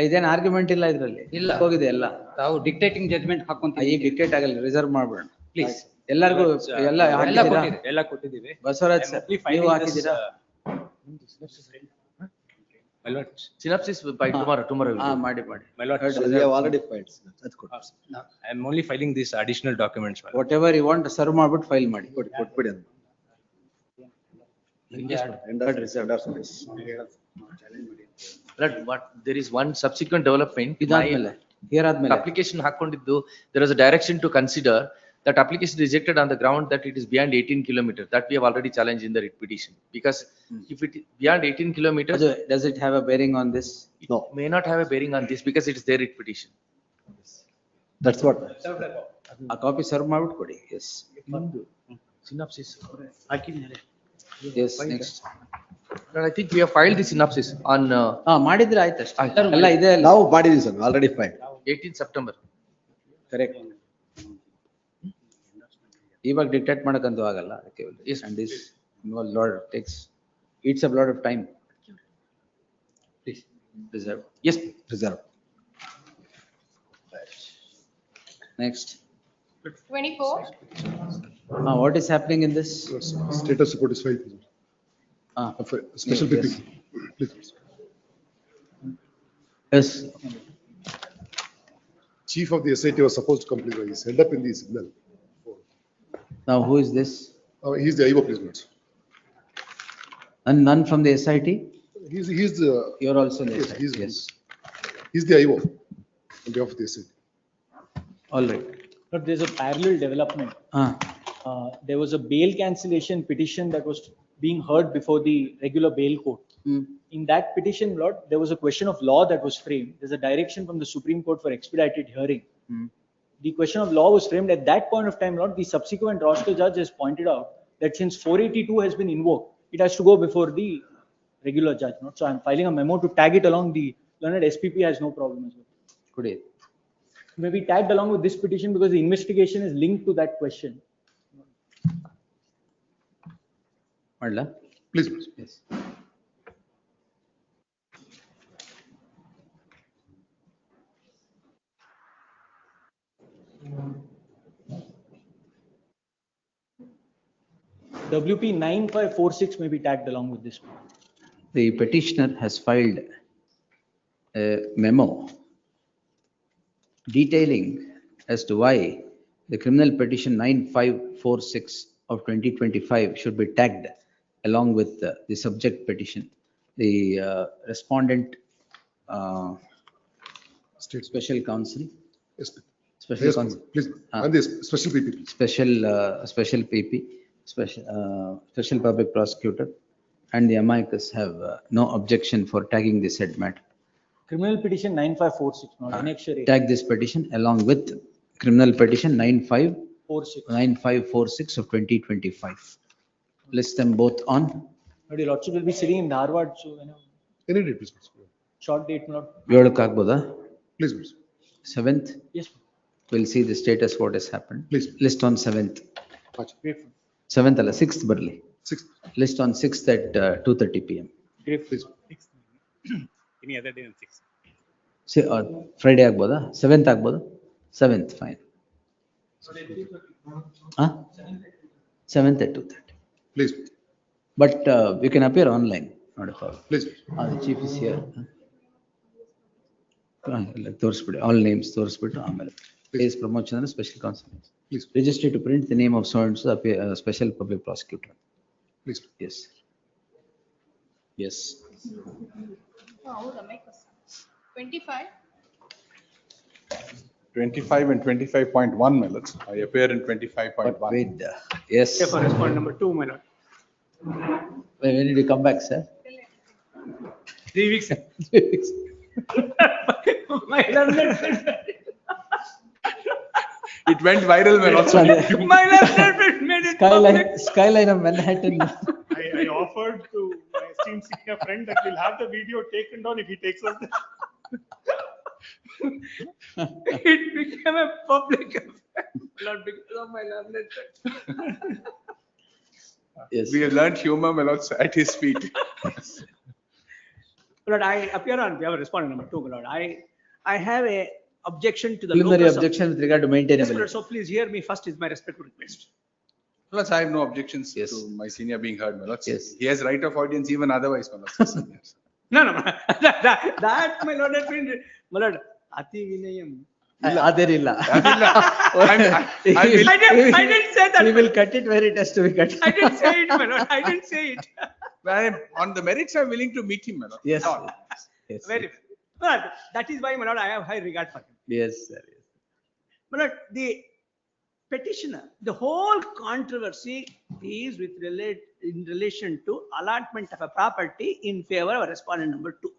ಇದೇನು argument ಇಲ್ಲ ಇದ್ರಲ್ಲಿ. ಇಲ್ಲ. ಹೋಗಿದೆ ಎಲ್ಲ. ತಾವು dictating judgment ಹಾಕೊಂತೀವಿ. ಈಗ dictate ಆಗಲ್ಲ, reserve ಮಾಡ್ಬೇಡ. ಪ್ಲೀಸ್. ಎಲ್ಲರಿಗೂ ಎಲ್ಲ ಹಾಕಿದ್ದೀರಾ? ಎಲ್ಲ ಕೊಟ್ಟಿದ್ದೀವಿ. ಬಸವರಾಜ್ ಸರ್, ನೀವು ಹಾಕಿದ್ದೀರಾ? My lord, Synopsis by tomorrow. ಮಾಡಿ. my lord, We have already filed. That's good. I am only filing these additional documents, my lord. Whatever you want, serve ಮಾಡ್ಬಿಟ್ಟು ಫೈಲ್ ಮಾಡಿ. ಕೊಟ್ಬಿಡಿ ಅಂತ. Lord, what, there is one subsequent development. ಇದಾದ್ಮೇಲೆ ಹೇರಾದ್ಮೇಲೆ Application ಹಾಕೊಂಡಿದ್ದು, there was a direction to consider that application rejected on the ground that it is beyond 18 kilometers. That we have already challenged in the writ petition. Because if it is beyond 18 kilometers, does it have a bearing on this? it may not have a bearing on this because it is their writ petition. That's what. ಆ copy serve ಮಾಡ್ಬಿಟ್ಟು ಕೊಡಿ. Yes. Synopsis. Yes, next. Lord, I think we have filed the synopsis on ಮಾಡಿದ್ರೆ ಆಯ್ತು ಅಷ್ಟೇ. ಎಲ್ಲ ಇದೆ ಅಲ್ಲ. ನಾವು ಮಾಡಿದೀವಿ sir, already filed. 18th September. Correct. ಇವಾಗ ಡಿಕ್ಟೇಟ್ ಮಾಡಕ್ಕಂತೂ ಆಗಲ್ಲ, ಅದಕ್ಕೆ. And this eats up a lot of time. Please, reserve. Yes, reserve. Next. 24. What is happening in this? Status report is filed. Special yes. PP. Please. Yes. Chief of the SIT was supposed to complete, he's held up in the signal. Now, who is this? He's the IO, please, notes. And none from the SIT? He's the. You're also the Yes, SIT. Yes. He's the IO on behalf of the SIT. All right. But there's a parallel development. There was a bail cancellation petition that was being heard before the regular bail court. In that petition, Lord, there was a question of law that was framed. There's a direction from the Supreme Court for expedited hearing. The question of law was framed at that point of time, Lord. The subsequent roster judge has pointed out that since 482 has been invoked, it has to go before the regular judge. So I'm filing a memo to tag it along. The learned SPP has no problem as well. Good. Maybe tagged along with this petition because the investigation is linked to that question. Madla? Please. Yes. WP 9546 may be tagged along with this one. The petitioner has filed a memo detailing as to why the criminal petition 9546 of 2025 should be tagged along with the subject petition. The respondent, special counsel. Yes, Special yes, counsel. please. And this special PP. Special PP, special public prosecutor, and the amicus have no objection for tagging the said matter. Criminal petition 9546, not annexure A. Tag this petition along with criminal petition 9546 of 2025. List them both on. But your lordship will be sitting in Dharwad, so you know. Any date, please. Short date, not. Please, please. 7th? Yes. We'll see the status, what has happened. Please. List on 7th. Grateful. 7th, 6th, Barley. 6th. List on 6th at 2:30 PM. Grateful. Please. Any other day than 6. See, Friday ಆಗ್ಬೋದಾ? 7th ಆಗ್ಬೋದಾ? 7th, fine. 7th at 2:30. Please. But you can appear online, not a problem. Please. The chief is here. ತೋರಿಸ್ಬಿಡಿ, all names ತೋರಿಸ್ಬಿಟ್ಟು ಆಮೇಲೆ. Case promotion and special counsel. Please. Register to print the name of so and so, special public prosecutor. Please. Yes. Yes. 25. 25 and 25.1, my lords. I appear in 25.1. Wait, yes. For respondent number 2, my lord. When did you come back, sir? 3 weeks. 3 weeks. My lord. It went viral, my lords. My lord made it public. Skyline of Manhattan. I offered to my esteemed senior friend that we'll have the video taken down if he takes us. It became a public affair. Not because of my love letter. Yes. We have learned humor, my lords, at his feet. Lord, I appear on behalf of respondent number 2, my lord. I have a objection to the Preliminary locus of- objection with regard to Yes, my maintainability. lord, so please hear me first is my respectful request. Lords, I have no objections to my senior being heard, my lords. Yes. He has right of audience even otherwise, my lords. No, that my lord, that means, my lord, Ati Vinayam. Adirilla. I didn't say that. He will cut it where it has to be cut. I didn't say it, my lord. I didn't say it. On the merits, I'm willing to meet him, my lord. Yes. No. Yes. Very, my lord, that is why, my lord, I have high regard for him. Yes, sir. My lord, the petitioner, the whole controversy is in relation to allotment of a property in favor of respondent number 2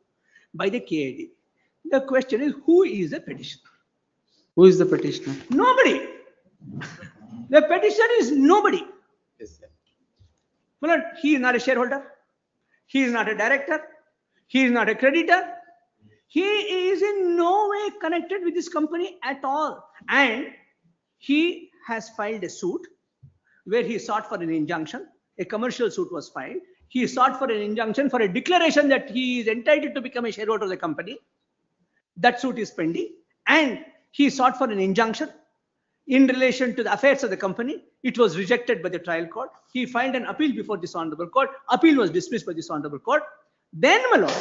by the KID. The question is, who is the petitioner? Who is the petitioner? Nobody. The petitioner is nobody. Yes, sir. My lord, he is not a shareholder. He is not a director. He is not a creditor. He is in no way connected with this company at all. And he has filed a suit where he sought for an injunction. A commercial suit was filed. He sought for an injunction for a declaration that he is entitled to become a shareholder of the company. That suit is pending. And he sought for an injunction in relation to the affairs of the company. It was rejected by the trial court. He filed an appeal before this honorable court. Appeal was dismissed by this honorable court. Then, my lord,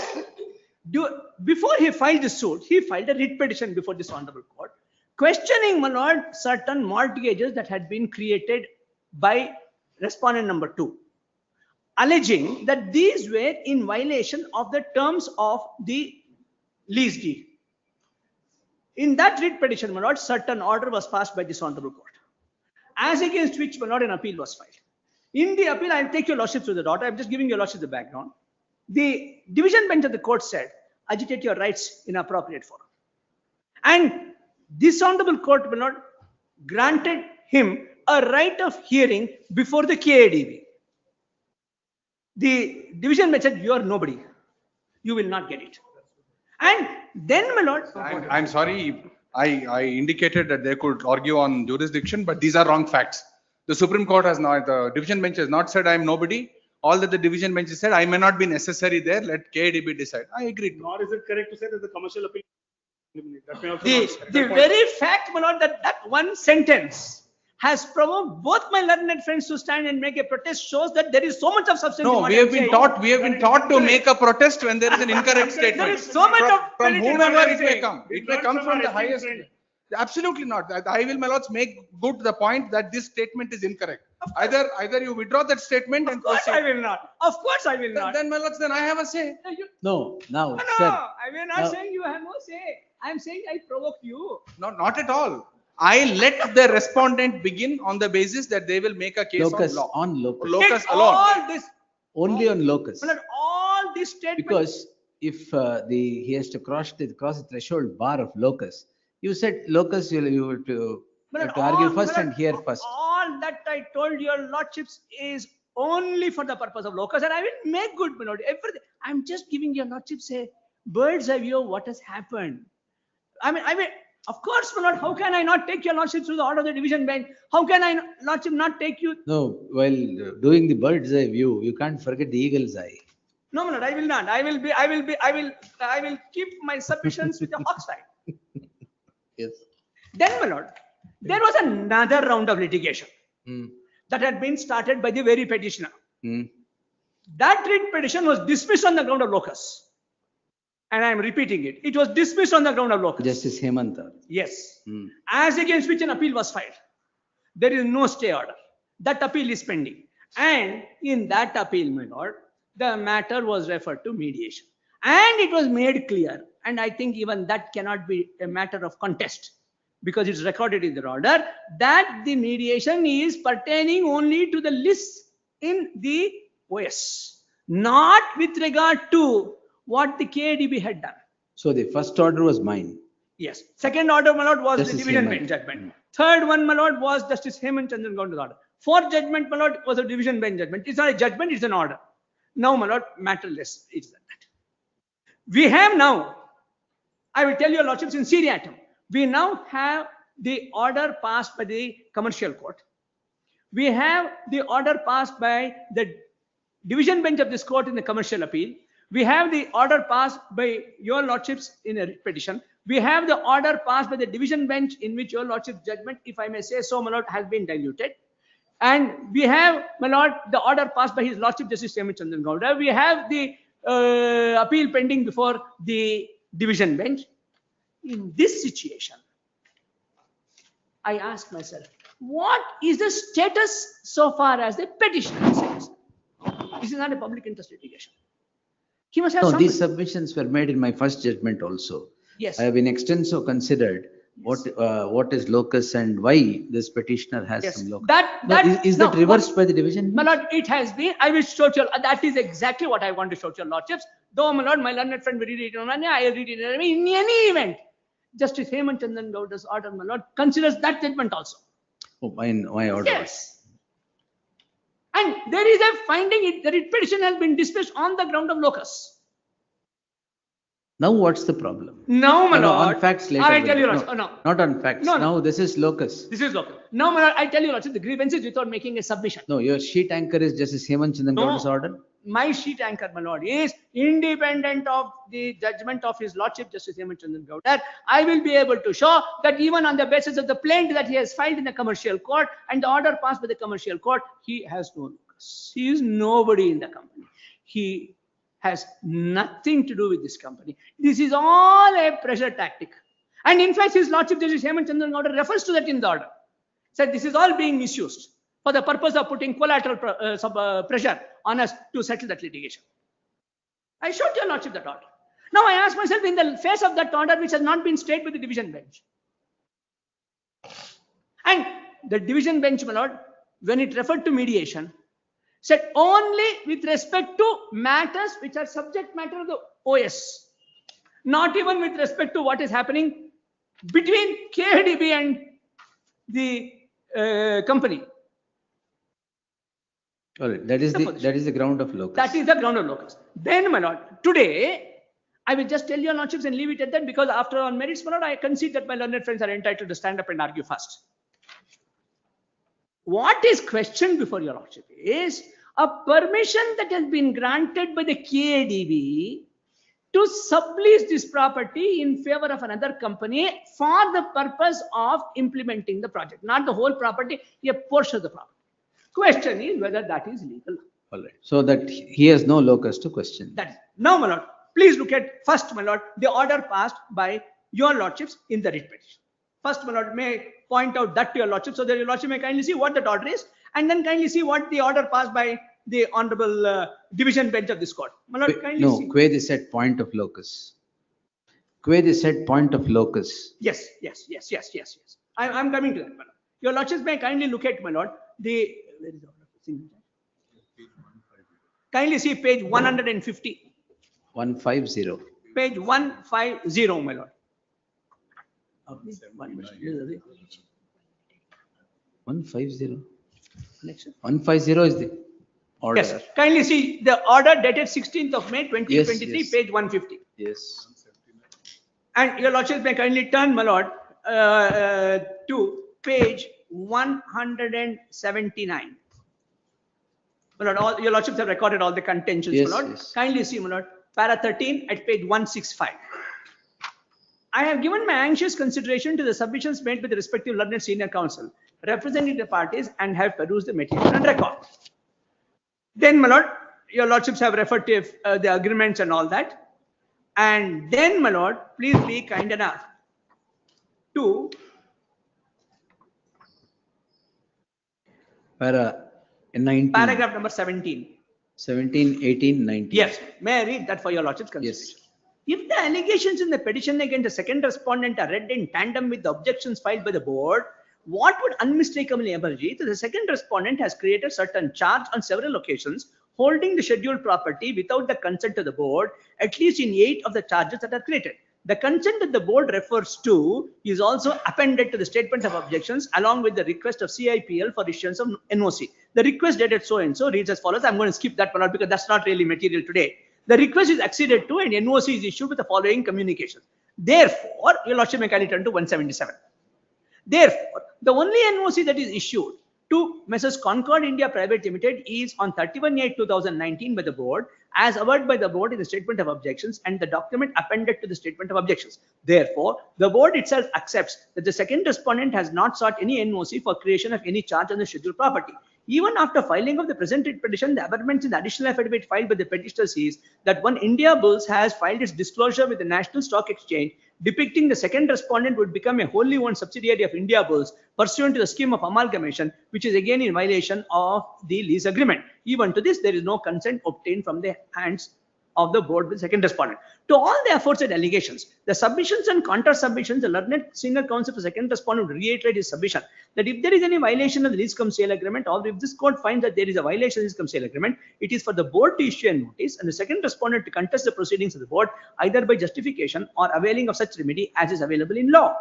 before he filed the suit, he filed a writ petition before this honorable court, questioning, my lord, certain mortgages that had been created by respondent number 2, alleging that these were in violation of the terms of the lease deed. In that writ petition, my lord, certain order was passed by this honorable court, as against which, my lord, an appeal was filed. In the appeal, I'll take your lordship through the order. I'm just giving your lordship the background. The division bench of the court said, agitate your rights in appropriate forum. And this honorable court, my lord, granted him a right of hearing before the KADB. The division bench said, you are nobody. You will not get it. And then, my lord. I'm sorry, I indicated that they could argue on jurisdiction, but these are wrong facts. The Supreme Court has not, the division bench has not said I am nobody. All that the division bench has said, I may not be necessary there, let KADB decide. I agree. Nor is it correct to say that the commercial appeal. That may also not The correct. very fact, my lord, that one sentence has provoked both my learned friends to stand and make a protest shows that there is so much of substance. No, in what we I'm have been saying. taught, to make a protest when there is an incorrect statement. There is so much of From validity in whomever what I'm it may saying. come. It may come from the highest. Absolutely not. I will, my lords, make good the point that this statement is incorrect. Either you withdraw that statement and Of course proceed. I will not. Of course I will not. Then, my lords, then I have a say. No, now, No, sir. I will not now- saying you have no say. I am saying I provoke you. No, not at all. I let the respondent begin on the basis that they will make a case Locus, on law. on locus. Locus Take alone. all this, Only on locus. my lord, all these statements. Because if he has to cross the threshold bar of locus, you said locus, you have to argue first and hear first. All that I told your lordships is only for the purpose of locus, and I will make good, my lord. Everything. I'm just giving your lordships a bird's eye view of what has happened. I mean, of course, my lord, how can I not take your lordships to the order of the division bench? How can I, lordship, not take you? No, while doing the bird's eye view, you can't forget the eagle's eye. No, my lord, I will not. I will keep my submissions with the hawk's eye. Yes. Then, my lord, there was another round of litigation that had been started by the very petitioner. That writ petition was dismissed on the ground of locus. And I am repeating it. It was dismissed on the ground of locus. Justice Hemanta. Yes. As against which an appeal was filed. There is no stay order. That appeal is pending. And in that appeal, my lord, the matter was referred to mediation. And it was made clear. And I think even that cannot be a matter of contest, because it's recorded in the order that the mediation is pertaining only to the list in the OS, not with regard to what the KADB had done. So the first order was mine. Yes. Second order, my lord, was Justice the division Hemant. bench judgment. Third one, my lord, was Justice Hemant Chandran Gowda's order. Fourth judgment, my lord, was a division bench judgment. It's not a judgment, it's an order. Now, my lord, matterless. It's that. We have now, I will tell your lordships in seriatim, we now have the order passed by the commercial court. We have the order passed by the division bench of this court in the commercial appeal. We have the order passed by your lordships in a petition. We have the order passed by the division bench in which your lordship's judgment, if I may say so, my lord, has been diluted. And we have, my lord, the order passed by his lordship Justice Hemant Chandran Gowda. We have the appeal pending before the division bench. In this situation, I ask myself, what is the status so far as the petitioner is concerned? This is not a public interest litigation. He must have No, some. these submissions were made in my first judgment also. Yes. I have been extensive considered what is locus and why this petitioner has Yes. some locus. Is No, that reversed by the division? My lord, it has been. I will show you. That is exactly what I want to show to your lordships. Though, my lord, my learned friend will read it on I read it in any event. Justice Hemant Chandran Gowda's order, my lord, considers that judgment also. Oh, my order. Yes. And there is a finding that petition has been dismissed on the ground of locus. Now what's the problem? Now, my No, lord, on facts later. I tell you, no, lords, no. Not on facts. No, no. Now this is locus. This is locus. Now, my lord, I tell you, lords, the grievance is without making a submission. No, your sheet anchor is Justice Hemant Chandran No. Gowda's order. My sheet anchor, my lord, is independent of the judgment of his lordship Justice Hemant Chandran Gowda. I will be able to show that even on the basis of the plaint that he has filed in the commercial court and the order passed by the commercial court, he has no locus. He is nobody in the company. He has nothing to do with this company. This is all a pressure tactic. And in fact, his lordship Justice Hemant Chandran Gowda refers to that in the order. Said this is all being misused for the purpose of putting collateral pressure on us to settle that litigation. I showed your lordship that order. Now I ask myself, in the face of that order which has not been stayed by the division bench, and the division bench, my lord, when it referred to mediation, said only with respect to matters which are subject matter of the OS, not even with respect to what is happening between KADB and the company. All right, that is the ground of locus. That is the ground of locus. Then, my lord, today I will just tell your lordships and leave it at that, because after on merits, my lord, I concede that my learned friends are entitled to stand up and argue first. What is questioned before your lordship is a permission that has been granted by the KADB to sublease this property in favor of another company for the purpose of implementing the project, not the whole property, a portion of the property. Question is whether that is legal. All right. So that he has no locus to question. That is. Now, my lord, please look at first, my lord, the order passed by your lordships in the writ petition. First, my lord, may point out that to your lordship, so that your lordship may kindly see what that order is, and then kindly see what the order passed by the honorable division bench of this court. My lord, kindly No, see. where they said point of locus. Where they said point of locus. Yes. I'm coming to that, my lord. Your lordships may kindly look at, my lord, the, where is the order? Kindly see page 150. 150. Page 150, my lord. 150. 150 is the order. Yes, kindly see the order dated 16th of May 2023, Yes. page 150. Yes. And your lordships may kindly turn, my lord, to page 179. My lord, all, your lordships have recorded all the contentions, Yes, my lord. yes. Kindly see, my lord, para 13 at page 165. I have given my anxious consideration to the submissions made by the respective learned senior counsel representing the parties and have perused the material and record. Then, my lord, your lordships have referred to the agreements and all that. And then, my lord, please be kind enough to Para 19. paragraph number 17. 17, 18, 19. Yes, may I read that for your lordship's consideration? Yes. If the allegations in the petition against the second respondent are read in tandem with the objections filed by the board, what would unmistakably emerge is that the second respondent has created certain charge on several occasions holding the scheduled property without the consent of the board, at least in 8 of the charges that are created. The consent that the board refers to is also appended to the statement of objections along with the request of CIPL for issuance of NOC. The request dated so and so reads as follows. I'm going to skip that one out because that's not really material today. The request is acceded to and NOC is issued with the following communications. Therefore, your lordship may kindly turn to 177. Therefore, the only NOC that is issued to Messrs. Concord India Private Limited is on 31/8/2019 by the board, as averred by the board in the statement of objections and the document appended to the statement of objections. Therefore, the board itself accepts that the second respondent has not sought any NOC for creation of any charge on the scheduled property. Even after filing of the presented petition, the averments in the additional affidavit filed by the petitioner says that when India Bulls has filed its disclosure with the National Stock Exchange depicting the second respondent would become a wholly owned subsidiary of India Bulls pursuant to the scheme of amalgamation, which is again in violation of the lease agreement. Even to this, there is no consent obtained from the hands of the board with second respondent. To all the aforesaid allegations, the submissions and counter submissions, the learned senior counsel for second respondent would reiterate his submission that if there is any violation of the lease cum sale agreement, or if this court finds that there is a violation of the lease cum sale agreement, it is for the board to issue a notice and the second respondent to contest the proceedings of the board either by justification or availing of such remedy as is available in law.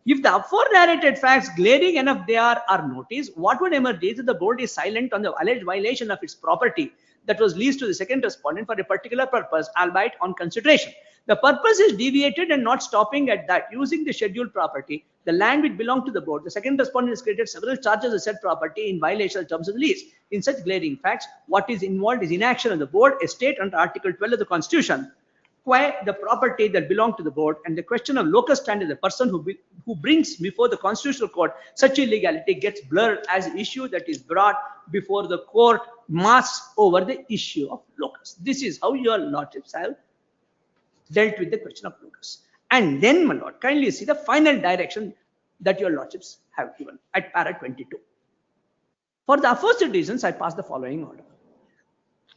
If the above narrated facts glaring enough they are noticed, what would emerge is that the board is silent on the alleged violation of its property that was leased to the second respondent for a particular purpose, albeit on consideration. The purpose is deviated and not stopping at that. Using the scheduled property, the land which belonged to the board, the second respondent has created several charges of said property in violation of terms of the lease. In such glaring facts, what is involved is inaction of the board, a state under Article 12 of the Constitution, where the property that belonged to the board, and the question of locus standi, the person who brings before the Constitutional Court such illegality gets blurred as an issue that is brought before the court masks over the issue of locus. This is how your lordships have dealt with the question of locus. And then, my lord, kindly see the final direction that your lordships have given at para 22. For the aforesaid reasons, I pass the following order.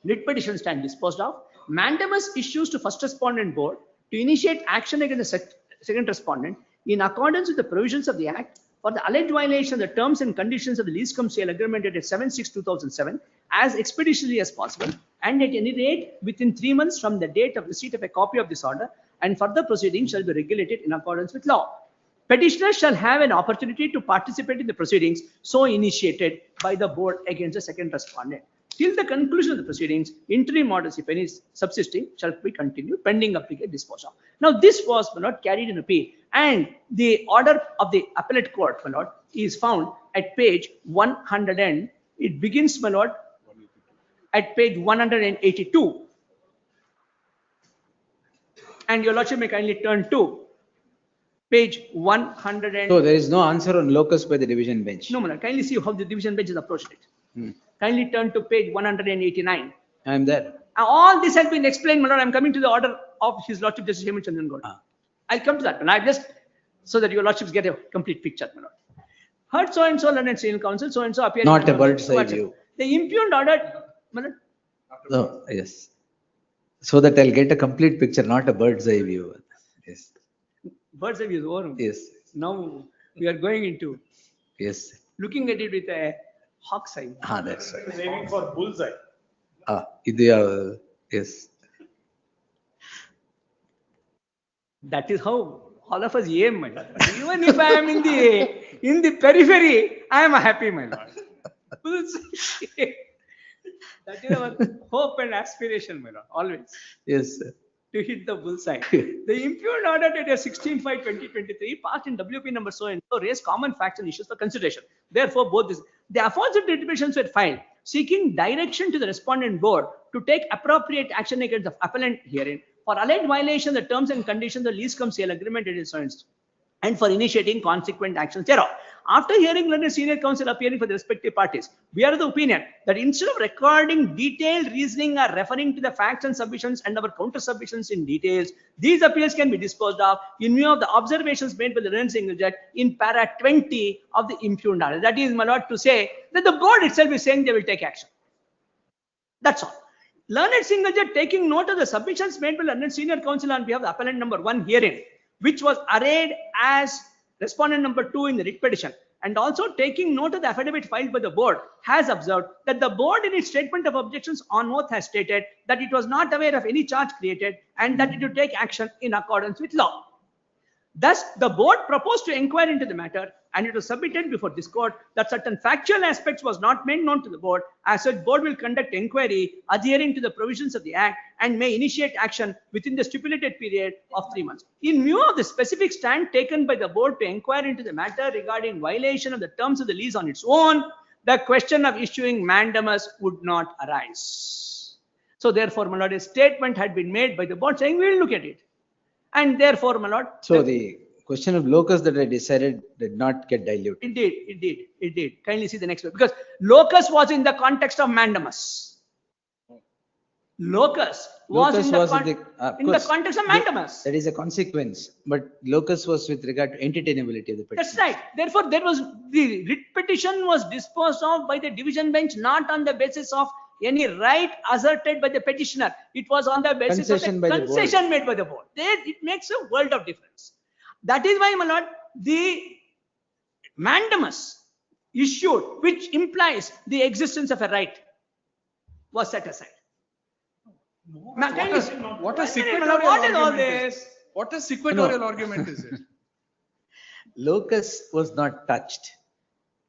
Writ petition stand disposed of. Mandamus issues to first respondent board to initiate action against the second respondent in accordance with the provisions of the Act for the alleged violation of the terms and conditions of the lease cum sale agreement dated 7/6/2007 as expeditiously as possible, and at any rate within 3 months from the date of receipt of a copy of this order, and further proceedings shall be regulated in accordance with law. Petitioners shall have an opportunity to participate in the proceedings so initiated by the board against the second respondent. till the conclusion of the proceedings, interim orders, if any is subsisting, shall be continued pending applicant disposal. Now, this was, my lord, carried in appeal, and the order of the appellate court, my lord, is found at page 100, and it begins, my lord, at page 182. And your lordship may kindly turn to page 100. So there is no answer on locus by the division bench. No, my lord, kindly see how the division bench has approached it. Hmm. Kindly turn to page 189. I am there. All this has been explained, my lord. I'm coming to the order of his lordship Justice Hemant Chandran Gaud. I'll come to that, and I just so that your lordships get a complete picture, my lord. Heard so and so learned senior counsel, so and so appearing. Not a bird's eye view. The impugned order, my lord. No, yes. So that I'll get a complete picture, not a bird's eye view. Yes. Bird's eye view is over. Yes. Now we are going into Yes. looking at it with a hawk's eye. That's right. Aiming for bullseye. Yes. That is how all of us aim, my lord. Even if I am in the periphery, I am happy, my lord. That is our hope and aspiration, my lord, always. Yes, sir. To hit the bullseye. The impugned order dated 16/5/2023 passed in WP number so and so raised common facts and issues for consideration. Therefore, both this, the aforesaid petitions were filed seeking direction to the respondent board to take appropriate action against the appellant herein for alleged violation of the terms and conditions of lease cum sale agreement dated so and so, and for initiating consequent actions thereof. After hearing learned senior counsel appearing for the respective parties, we are of the opinion that instead of recording detailed reasoning or referring to the facts and submissions and our counter submissions in details, these appeals can be disposed of in view of the observations made by the learned single judge in para 20 of the impugned order. That is, my lord, to say that the board itself is saying they will take action. That's all. Learned single judge taking note of the submissions made by learned senior counsel on behalf of the appellant number 1 herein, which was arrayed as respondent number 2 in the writ petition, and also taking note of the affidavit filed by the board, has observed that the board in its statement of objections on oath has stated that it was not aware of any charge created and that it would take action in accordance with law. Thus, the board proposed to inquire into the matter, and it was submitted before this court that certain factual aspects was not made known to the board. As such, board will conduct inquiry adhering to the provisions of the act and may initiate action within the stipulated period of 3 months. In view of the specific stand taken by the board to inquire into the matter regarding violation of the terms of the lease on its own, the question of issuing mandamus would not arise. So therefore, my lord, a statement had been made by the board saying we will look at it. And therefore, my lord. So the question of locus that I decided did not get diluted. It did. Kindly see the next one. Because locus was in the context of mandamus. Locus was in the context of mandamus. That is a consequence. But locus was with regard to entertainability of the petition. That's right. Therefore, there was the writ petition was disposed of by the division bench, not on the basis of any right asserted by the petitioner. It was on the basis of a concession made by the board. It makes a world of difference. That is why, my lord, the mandamus issued, which implies the existence of a right, was set aside. What a sequatorial argument is What a sequatorial argument is it? Locus was not touched.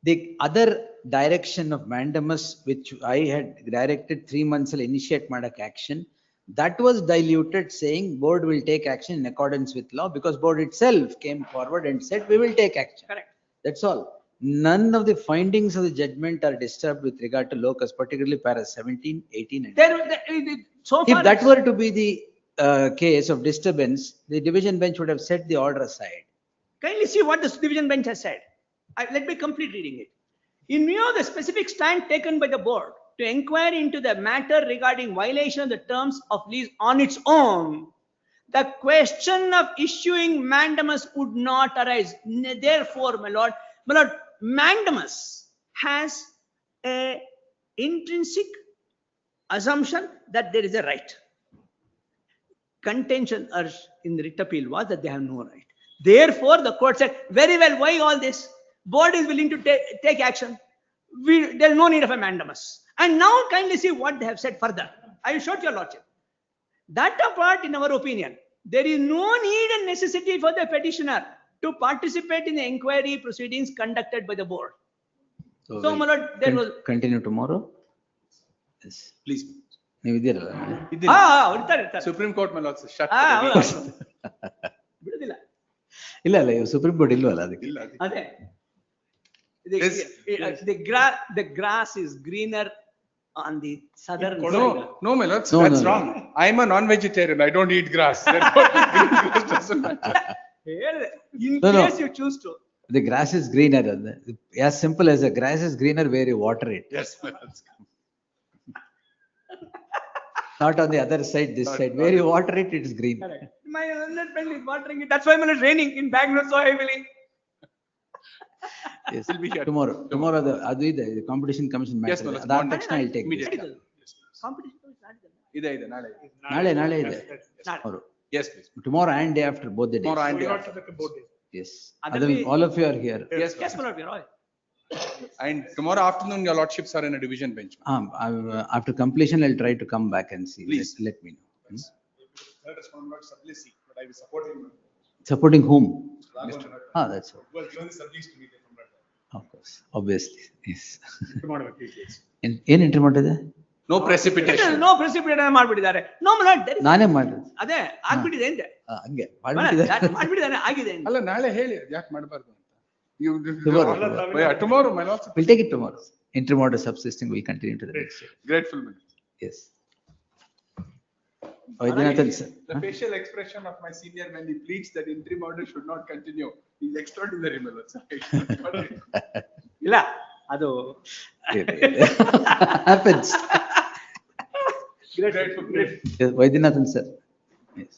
The other direction of mandamus, which I had directed 3 months will initiate madak action, that was diluted, saying board will take action in accordance with law, because board itself came forward and said we will take action. Correct. That's all. None of the findings of the judgment are disturbed with regard to locus, particularly para 17, 18 and so if that were to be the case of disturbance, the division bench would have set the order aside. Kindly see what the division bench has said. Let me complete reading it. In view of the specific stand taken by the board to inquire into the matter regarding violation of the terms of lease on its own, the question of issuing mandamus would not arise. Therefore, my lord, mandamus has a intrinsic assumption that there is a right. Contention urged in the writ appeal was that they have no right. Therefore, the court said, very well, why all this? Board is willing to take action. There is no need of a mandamus. And now kindly see what they have said further. I will show to your lordship. That apart, in our opinion, there is no need and necessity for the petitioner to participate in the inquiry proceedings conducted by the board. So my lord, there was... Continue tomorrow? Please. ನೀವು ಇದ್ದೀರಲ್ಲ ಇರ್ತಾರೆ ಇರ್ತಾರೆ. Supreme Court my lords, shut. ಬಿಡುದಿಲ್ಲ. ಇಲ್ಲ ಇಲ್ಲ ಇವ್ supreme court ಇಲ್ವಲ್ಲ ಅದಕ್ಕೆ. ಅದೇ. The grass is greener on the southern side. No, my lords, No, that's no, no. wrong. I'm a non-vegetarian. I don't eat grass. Therefore, green grass doesn't matter. ಹೇಳಿದೆ. In No, no. case you choose to. The grass is greener. As simple as the grass is greener where you water it. Yes, my lords. Not on the other side, this side. Where you water it, it is green. My learned friend is watering it. That's why it's raining in Bangalore so heavily. Yes. We'll be here. Tomorrow the competition commission Yes, matter. my lords. That ತಕ್ಷಣ I'll take this. Immediately. Competition is not ಇದೆ ನಾಳೆ. ನಾಳೆ ಇದೆ. Tomorrow. Yes, please. Tomorrow and day after, both the days. Tomorrow and day after. Yes. All of you are here. Yes, Yes, my lord, we are all. And tomorrow afternoon, your lordships are in a division bench. After completion, I'll try to come back and see. Please. Let me know. That is from Lord Sublisi, but I will support him. Supporting whom? Mr. That's all. Well, given the sublease to me from that. Of course, obviously, yes. Tomorrow, please. ಏನ್ entry ಮಾಡಿದೆ? No precipitation. No precipitation ಮಾಡ್ಬಿಟ್ಟಿದ್ದಾರೆ. No, my lord, there is. ನಾನೇ ಮಾಡಿದೆ. ಅದೇ ಆಗ್ಬಿಟ್ಟಿದೆ ಅಂತೆ. ಹಂಗೆ ಮಾಡ್ಬಿಟ್ಟಿದ್ದಾರೆ. ಮಾಡ್ಬಿಟ್ಟಿದ್ದಾನೆ ಆಗಿದೆ ಅಂತ. ಅಲ್ಲ ನಾಳೆ ಹೇಳಿ ಯಾಕೆ ಮಾಡಬಾರ್ದು ಅಂತ. Tomorrow. Tomorrow, my lords. We'll take it tomorrow. Interim order subsisting will continue to the next day. Grateful, my lords. Yes. Vaidyanathan, sir. The facial expression of my senior when he pleads that interim order should not continue is extraordinary, my lords. ಇಲ್ಲ ಅದು happens. Grateful. Yes, Vaidyanathan, sir. Yes.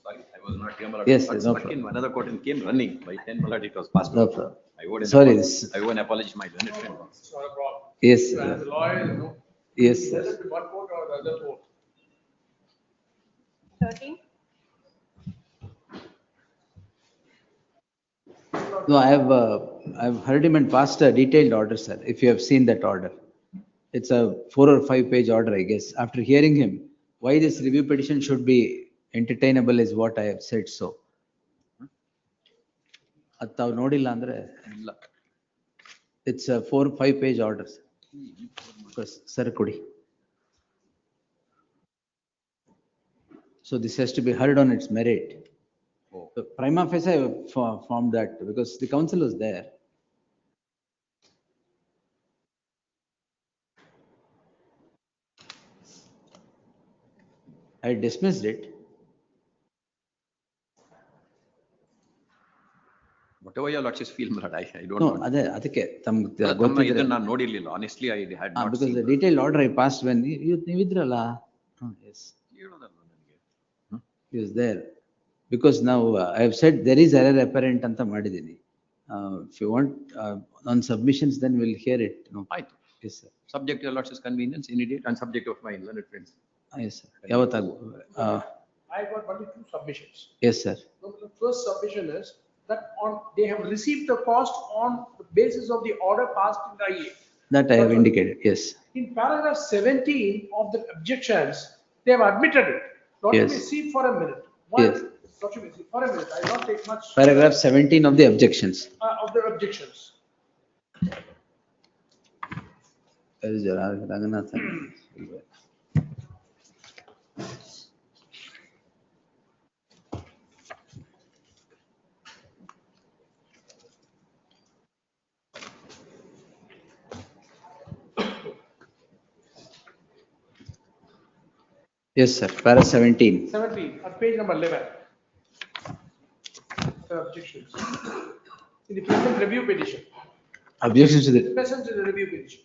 Sorry, I was not here, my lord. Yes, I was no stuck problem. in another court and came running by 10, my lord, it was passed. No out. problem. I owe an Sorry, apology. I owe an apology to my learned friend. It's not a problem. Yes. As a lawyer, you know. Yes, sir. Whether to one court or the other court. 13. No, I've heard him and passed a detailed order, sir, if you have seen that order. It's a 4 or 5 page order, I guess. After hearing him, why this review petition should be entertainable is what I have said so. ಅದ್ ತಾವ್ ನೋಡಿಲ್ಲ ಅಂದ್ರೆ it's a 4 or 5 page order. Sir, ಕೊಡಿ. So this has to be heard on its merit. So prima facie I formed that because the council was there. I dismissed it. Whatever your lordships feel, my lord, I don't No, know. ಅದಕ್ಕೆ ತಮ್ಗೆ ತಮ್ಮ ಗೊತ್ತಿದ್ರೆ ಇದನ್ನ ನಾನು ನೋಡಿರ್ಲಿಲ್ಲ. Honestly, I had not because seen. the detailed order I passed when ನೀವಿದ್ರಲ್ಲ. Yes. He was there. Because now I have said there is error apparent ಅಂತ ಮಾಡಿದ್ದೀನಿ. If you want on submissions, then we'll hear it. No. ಆಯ್ತು. Yes, sir. Subject to your lordships convenience, immediate and subject of my learned friends. Yes, sir. ಯಾವತ್ತಾಗು. I got only 2 submissions. Yes, sir. The first submission is that they have received the cost on the basis of the order passed in the IA. That I have indicated, yes. In paragraph 17 of the objections, they have admitted it. Not Yes. to see for a minute. Yes. Not to see for a minute. I will not take much. Paragraph 17 of the objections. Of the objections. There is Raghunathan. Yes, sir. Para 17. 17 at page number 11. The objections. In the present review petition. Objections to the Present to the review petition.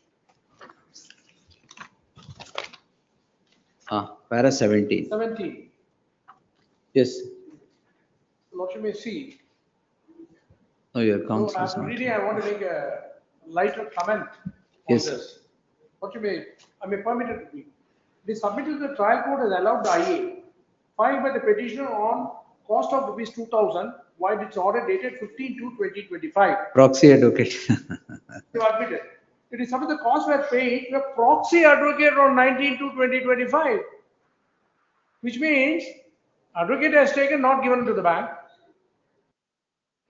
para 17. 17. Yes. What you may see. No, your So counsel is after not. reading, I want to make a lighter comment on Yes. this. What you may, I may permit it to be. The submitted to the trial court has allowed the IA filed by the petitioner on cost of rupees 2,000 while its order dated 15/2/2025. Proxy advocate. You admitted. It is some of the costs were paid to a proxy advocate on 19/2/2025. Which means advocate has taken, not given to the bank.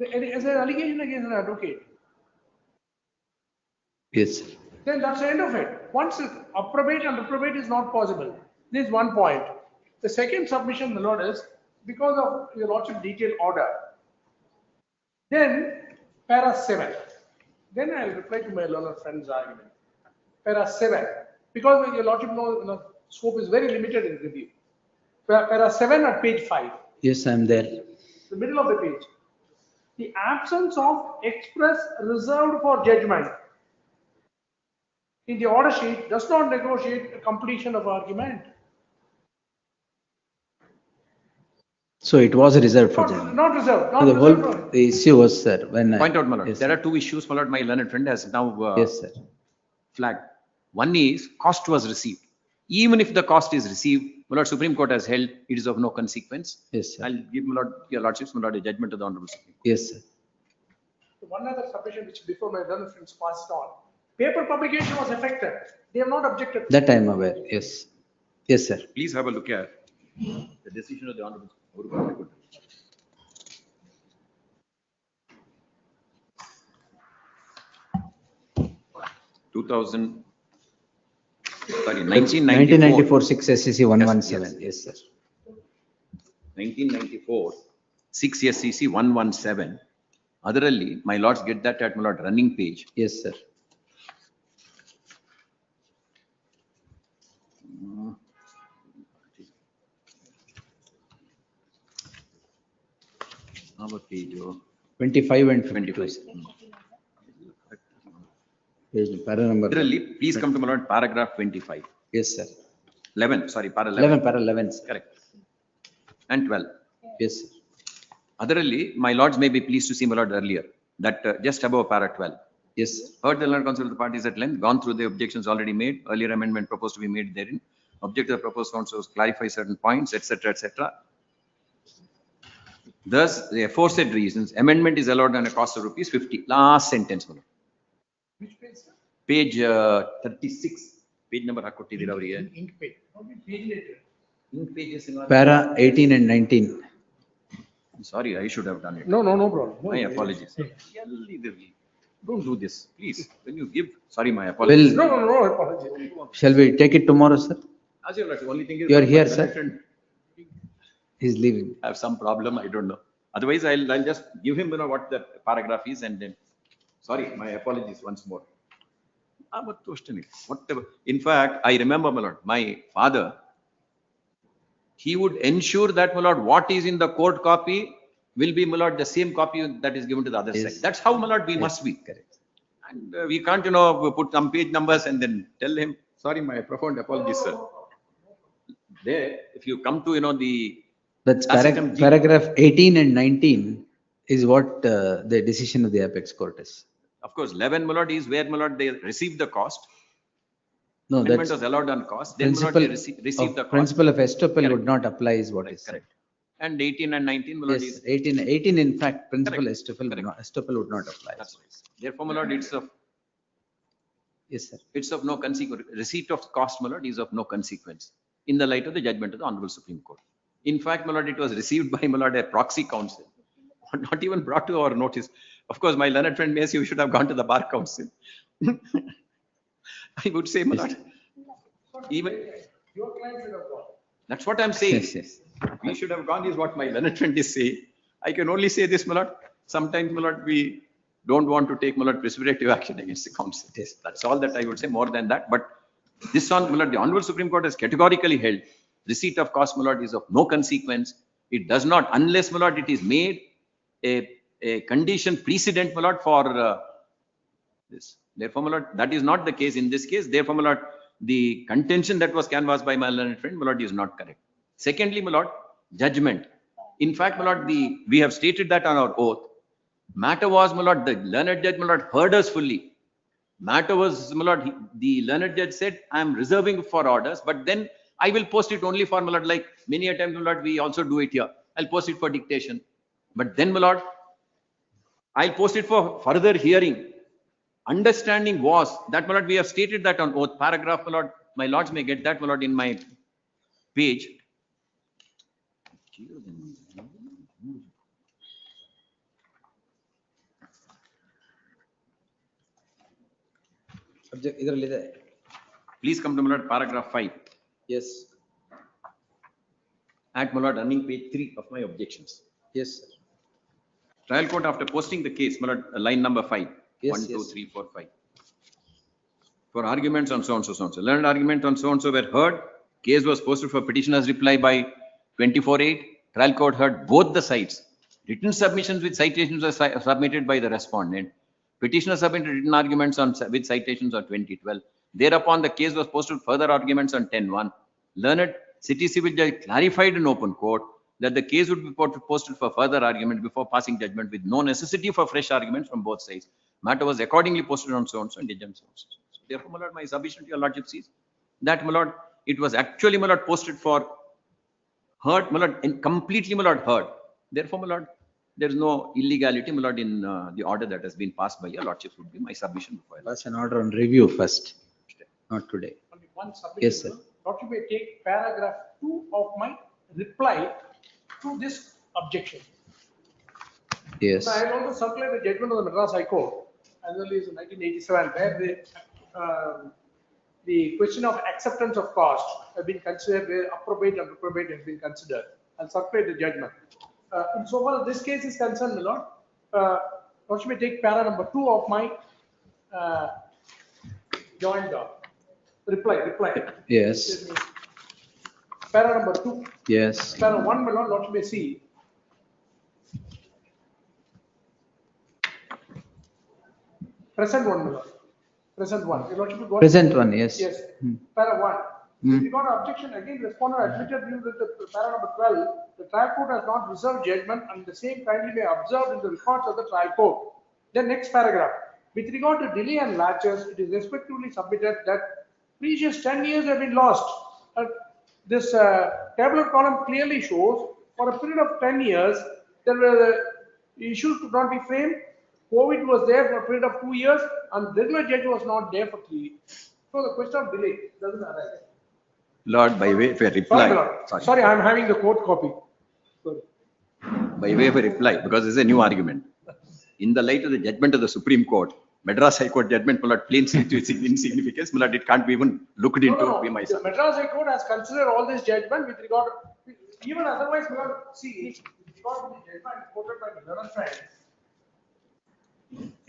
As an allegation against an advocate, Yes, sir. then that's the end of it. Once approbate and reprobate is not possible. This is one point. The second submission, my lord, is because of your lordship detailed order. Then para 7. Then I will reply to my learned friend's argument. Para 7. Because your lordship knows scope is very limited in review. Para 7 at page 5. Yes, I'm there. The middle of the page. The absence of express reserved for judgment in the order sheet does not negotiate a completion of argument. So it was reserved for judgment. Not reserved. Not So the reserved whole, for- the issue was, sir, when. Point out, my lord, Yes, there sir. are two issues, my lord, my learned friend has now Yes, sir. flagged. One is cost was received. Even if the cost is received, my lord, Supreme Court has held it is of no consequence. Yes, sir. I'll give my lord, your lordships, my lord, a judgment to the Honorable Supreme Court. Yes, sir. One other submission which before my learned friends passed on. Paper publication was affected. They have not objected. That I'm aware. Yes. Yes, sir. Please have a look at the decision of the Honorable Supreme Court. 1994 6 SCC 117. Yes, sir. 1994 6 SCC 117. Otherly, my lords get that at my lord running page. Yes, sir. Our page, 25 and 52. 25. sir. Page, para number. Literally, please come to my lord paragraph 25. Yes, sir. 11, sorry, para 11, para 11. Sir. Correct. And 12. Yes, sir. Otherly, my lords may be pleased to see my lord earlier, that just above para 12. Yes, sir. Heard the learned counsel of the parties at length, gone through the objections already made, earlier amendment proposed to be made therein, object to the proposed counsels, clarify certain points, etc., etc. Thus, the aforesaid reasons, amendment is allowed on a cost of rupees 50. Last sentence, my lord. Which page, sir? Page 36, page number hakottidira over here. Ink page. Not the page later. Ink pages in our- Para 18 and 19. Sorry, I should have done it. No problem. My apologies. Don't do this, please. When you give, sorry, my apologies. No apology. Shall we take it tomorrow, sir? As your lordship, only thing is. You are my here, learned sir. friend He's leaving. have some problem, I don't know. Otherwise, I'll just give him, what the paragraph is and then, sorry, my apologies once more. But whatever. In fact, I remember, my lord, my father, he would ensure that, my lord, what is in the court copy will be, my lord, the same copy that is given to the other Yes. side. That's how, my lord, we must be. Correct. And we can't, put some page numbers and then tell him, sorry, my profound apologies, sir. There, if you come to, the. That's Tacitum G. paragraph 18 and 19 is what the decision of the apex court is. Of course, 11, my lord, is where, my lord, they received the cost. No, Amendment that's was allowed on cost. Then, my lord, principle they received the cost. principle of estoppel would not apply is what is said. Correct. And 18 and 19, my lord, Yes, is. 18 in fact, principle Correct. estoppel would not apply. That's right. Therefore, my lord, Yes, sir. it's of no consequence. Receipt of cost, my lord, is of no consequence in the light of the judgment of the Honorable Supreme Court. In fact, my lord, it was received by, my lord, a proxy counsel, not even brought to our notice. Of course, my learned friend may say you should have gone to the bar council. I would say, my lord, even, Your client should have gone. that's what I'm saying. Yes, yes. We should have gone is what my learned friend is saying. I can only say this, my lord. Sometimes, my lord, we don't want to take, my lord, precipitative action against the council. Yes, that's all that I would say, more than that. But this one, my lord, the Honorable Supreme Court has categorically held receipt of cost, my lord, is of no consequence. It does not, unless, my lord, it is made a condition precedent, my lord, for this. Therefore, my lord, that is not the case in this case. Therefore, my lord, the contention that was canvassed by my learned friend, my lord, is not correct. Secondly, my lord, judgment. In fact, my lord, we have stated that on our oath. Matter was, my lord, the learned judge, my lord, heard us fully. Matter was, my lord, the learned judge said, I am reserving for orders, but then I will post it only for, my lord, like many a time, my lord, we also do it here. I'll post it for dictation. But then, my lord, I'll post it for further hearing. Understanding was that, my lord, we have stated that on oath. Paragraph, my lord, my lords may get that, my lord, in my page. ಇದರಲ್ಲಿದೆ. Please come to my lord paragraph 5. Yes. At my lord running page 3 of my objections. Yes, sir. Trial court after posting the case, my lord, line number 5. Yes, 1, 2, yes. 3, 4, 5. For arguments on so and so, so and so. Learned argument on so and so were heard. Case was posted for petitioner's reply by 24/8. Trial court heard both the sides. Written submissions with citations were submitted by the respondent. Petitioner submitted written arguments on with citations on 2012. Thereupon, the case was posted further arguments on 10/1. Learned city civil judge clarified in open court that the case would be posted for further argument before passing judgment with no necessity for fresh arguments from both sides. Matter was accordingly posted on so and so and judgment so and so. Therefore, my lord, my submission to your lordship is that, my lord, it was actually, my lord, posted for heard, my lord, and completely, my lord, heard. Therefore, my lord, there is no illegality, my lord, in the order that has been passed by your lordship would be my submission before. That's an order on review first, not today. Only one submission. Yes, sir. Lordship may take paragraph 2 of my reply to this objection. Yes. So I will also circulate the judgment of the Madras High Court as early as 1987, where the question of acceptance of cost have been considered, where appropriate and reprobate has been considered, and circulate the judgment. In so far as this case is concerned, my lord, Lordship may take para number 2 of my joint reply. Yes. Para number 2. Yes. Para 1, my lord, Lordship may see. Present one, my lord. Present one. Your lordship will go- Present one, yes. Yes. Para 1. If you got objection, again, respondent admitted view that the para number 12, the trial court has not reserved judgment and the same kindly may observe in the records of the trial court. Then next paragraph. With regard to delay and latches, it is respectively submitted that precious 10 years have been lost. This tabular column clearly shows for a period of 10 years, there were issues could not be framed. COVID was there for a period of 2 years and regular judge was not there for 3 years. So the question of delay doesn't arise. Lord, by way of a reply. Sorry, Lord. Sorry, I'm having the court copy. Sorry. By way of a reply, because this is a new argument. In the light of the judgment of the Supreme Court, Madras High Court judgment, my lord, plain insignificance, my lord, it can't be even looked into. Be my The Madras High Court has considered all this judgment with regard, even otherwise, my lord, see, with regard to the judgment quoted by the learned friend,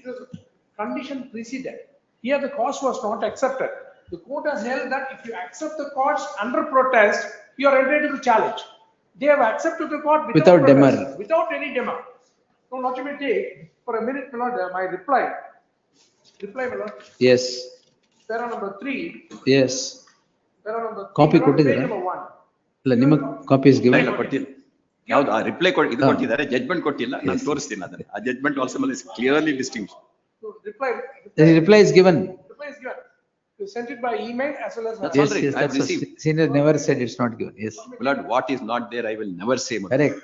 it was condition precedent. Here the cost was not accepted. The court has held that if you accept the cost under protest, you are entitled to challenge. They have accepted the court Without protest, demur. without any demur. So, Lordship may take for a minute, my lord, my reply. Reply, my lord. Yes. Para number 3. Yes. Para number 3. Copy page ಕೊಟ್ಟಿದ್ದೀರಾ? number 1. ಇಲ್ಲ ನಿಮ್ಮ copy is given. ಕೊಟ್ಟಿಲ್ಲ. ಯಾವ್ದು ಆ reply ಇದು ಕೊಟ್ಟಿದ್ದಾರೆ, judgment ಕೊಟ್ಟಿಲ್ಲ, ನಾನು ತೋರಿಸ್ತೀನಿ ಅದನ್ನ. ಆ judgement also clearly distinguish. So, reply is given. Reply is given. You sent it by email as well as. Yes, yes, that's what senior never said it's not given. Yes. My lord, what is not there, I will never say. Correct.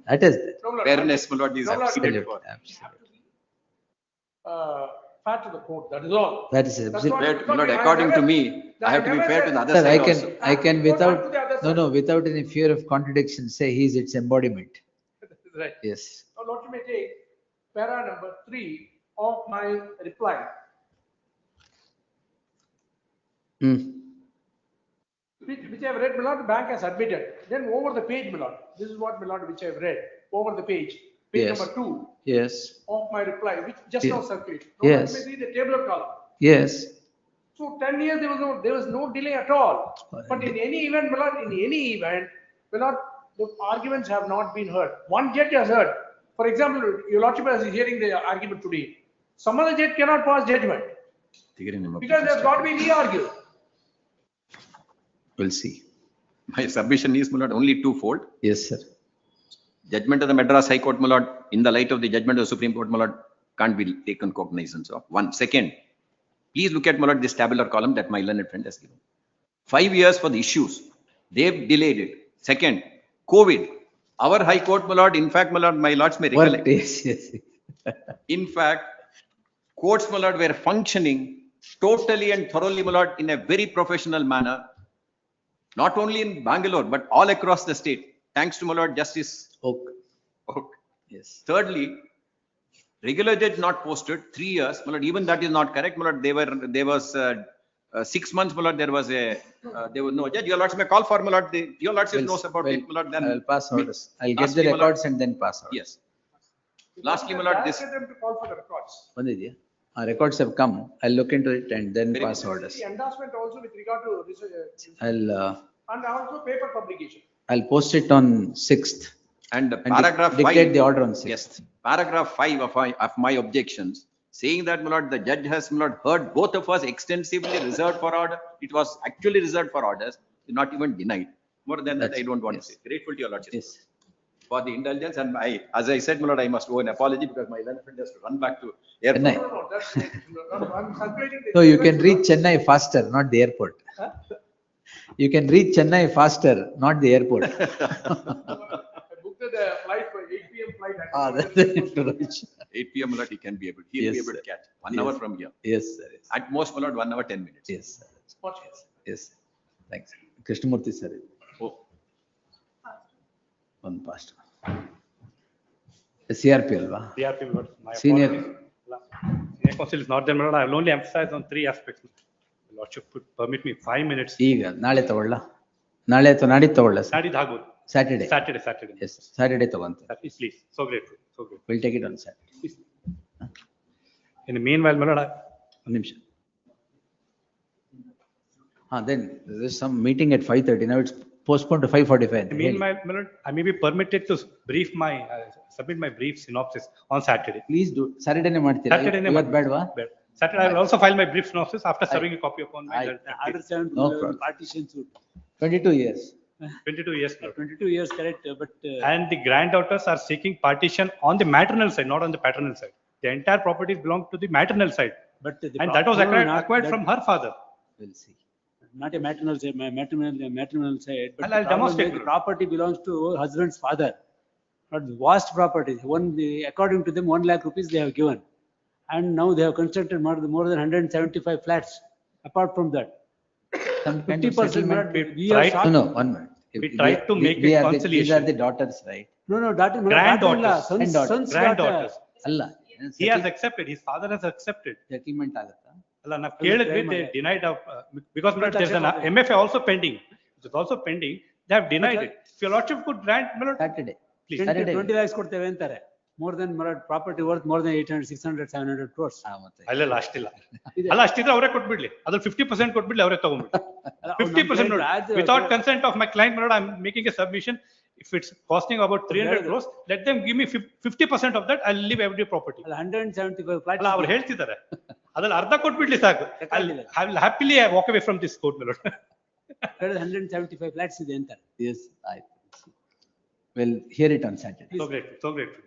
That is there. Fairness, my lord, is absolute. Fair to the court, that is all. That is That's absolute. what- My lord, according to me, I have to be fair to the other Sir, side also. I can without, no, without any fear of contradiction, say he is its embodiment. Right. Yes. Now, Lord, you may take para number 3 of my reply. Which I have read, my lord, the bank has admitted. Then over the page, my lord, this is what, my lord, which I have read, over the page. Page Yes. number 2 Yes. of my reply, which just now Yes. circulated. Now, Yes. let me read the tabular column. Yes. So 10 years, there was no delay at all. But in any event, my lord, in any event, my lord, the arguments have not been heard. One judge has heard. For example, your lordship is hearing the argument today. Some other judge cannot pass judgment because they have got to be re-argued. We'll see. My submission is, my lord, only twofold. Yes, sir. Judgment of the Madras High Court, my lord, in the light of the judgment of the Supreme Court, my lord, can't be taken cognizance of. One. Second, please look at, my lord, this tabular column that my learned friend has given. 5 years for the issues. They've delayed it. Second, COVID. Our High Court, my lord, in fact, my lord, my lords may recollect. Yes, yes. In fact, courts, my lord, were functioning totally and thoroughly, my lord, in a very professional manner. Not only in Bangalore, but all across the state. Thanks to, my lord, Justice Oak. Oak. Yes. Thirdly, Regular judge not posted 3 years, my lord, even that is not correct, my lord. There was 6 months, my lord, there was no judge. Your lords may call for, my lord, your lordship knows about it, my lord, then. I'll pass orders. I'll get Lastly, the my lord- records and then pass orders. Yes. Lastly, my lord, this. Directed them to call for the records. Records have come. I'll look into it and then Very pass good. orders. The endorsement also with regard to this, I'll and also paper publication. post it on 6th. And paragraph 5. Dictate the order on 6th. Yes, paragraph 5 of my objections, saying that, my lord, the judge has, my lord, heard both of us extensively, reserved for order. It was actually reserved for orders, not even denied. More than that, I don't want to say. Grateful to your lordship. Yes. For the indulgence, and as I said, my lord, I must owe an apology because my learned friend has to run back to airport. Chennai. No, that's, I'm calculating. So you can reach Chennai faster, not the airport. You can reach Chennai faster, not the airport. I booked the flight for 8 p.m. flight. That's the information. 8 p.m. my lord, he can be able, he'll be Yes, able to sir. catch 1 Yes. hour from here. Yes, sir. Yes. At most, my lord, 1 hour, 10 minutes. Yes, sir. Yes. Thanks. Krishnamurthy, sir. Oh. One past. CRP alva. CRP, but my Senior. apologies. Senior counsel is not there, my lord. I will only emphasize on 3 aspects. The lordship could permit me 5 minutes. ಈಗ ನಾಳೆ ತಗೊಳ್ಳ ನಾಳೆ ಅಥವಾ ನಾಡಿದ್ದು ತಗೊಳ್ಳ sir ನಾಡಿದ್ದು ಆಗ್ಬೋದು. Saturday. Saturday. Yes, Saturday ತಗೊಂತೆ. Please, so grateful, so grateful. We'll take it on Saturday. In the meanwhile, my lord, ಒಂದು ನಿಮಿಷ. Then there is some meeting at 5:30. Now it's postponed to 5:45. meanwhile, my lord, I may be permitted to brief my, submit my brief synopsis on Saturday. Please do. Saturday ನೇ ಮಾಡ್ತೀರಾ? ಇವತ್ತು ಬೇಡವಾ? Saturday, I will also file my brief synopsis after serving a copy upon my. No problem. Partition suit. 22 years. 22 years. Lord. 22 years, correct, but. And the granddaughters are seeking partition on the maternal side, not on the paternal side. The entire property belongs to the maternal side. But and that was acquired from her father. We'll see. Not a maternal side, maternal side. But I'll demonstrate. The property belongs to husband's father. Not vast property. According to them, 1 lakh rupees they have given. And now they have constructed more than 175 flats. Apart from that, Some kind of 50% settlement. we are short. No, 1 minute. We tried to make it These are conciliation. the daughters, right? No, daughter. Granddaughters. Son's Granddaughters. ಅಲ್ಲ. He has accepted, his father has accepted. Settlement ಆಗುತ್ತಾ? ಅಲ್ಲ, ನಾವು ಕೇಳಿದ್ವಿ, they denied of, because there's an MFA also pending. It is also pending. They have denied it. If your lordship could grant, my lord. Saturday. Please. 20 lakhs ಕೊಡ್ತೇವೆ ಅಂತಾರೆ. More than property worth more than 800, 600, 700 crores. ಅಲ್ಲ ಅಷ್ಟಿಲ್ಲ. ಅಲ್ಲ ಅಷ್ಟಿದ್ರೆ ಅವರೇ ಕೊಟ್ಬಿಡ್ಲಿ. ಅದ್ರಲ್ಲಿ 50% ಕೊಟ್ಬಿಡ್ಲಿ, ಅವರೇ ತಗೊಂಡ್ಬಿಡ್ಲಿ. 50% ನೋಡಿ. Without consent of my client, my lord, I'm making a submission. If it's costing about 300 crores, let them give me 50% of that. I'll leave every property. 175 flats. ಅಲ್ಲ ಅವ್ರು ಹೇಳ್ತಿದ್ದಾರೆ. ಅದ್ರಲ್ಲಿ ಅರ್ಧ ಕೊಟ್ಬಿಡ್ಲಿ ಸಾಕು. I will happily walk away from this court, my lord. 175 flats ಇದೆ ಅಂತಾರೆ. Yes, we'll hear it on Saturday. So grateful, so grateful.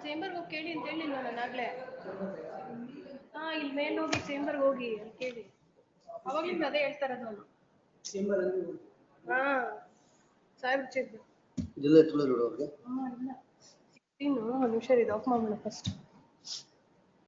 Chamber ಹೋಗಿ ಕೇಳಿ ಅಂತ ಹೇಳಿಲ್ಲ ನಾನು ಆಗ್ಲೇ. ಇಲ್ಲಿ ಮೇಲೆ ಹೋಗಿ ಚೇಂಬರ್ ಹೋಗಿ ಕೇಳಿ. ಅವಾಗ್ಲಿಂದ ಅದೇ ಹೇಳ್ತಾ ಇರೋದು ನಾನು. ಸಾಹೇಬ್ ಚೇಂಬರ್. ಇದೆಲ್ಲ ಎತ್ಕೊಳ್ಳೋದು ಅವ್ರಿಗೆ. ಇಲ್ಲ. 16 ನಿಮಿಷ ಇದು ಆಫ್ ಮಾಡೋಣ ಫಸ್ಟ್.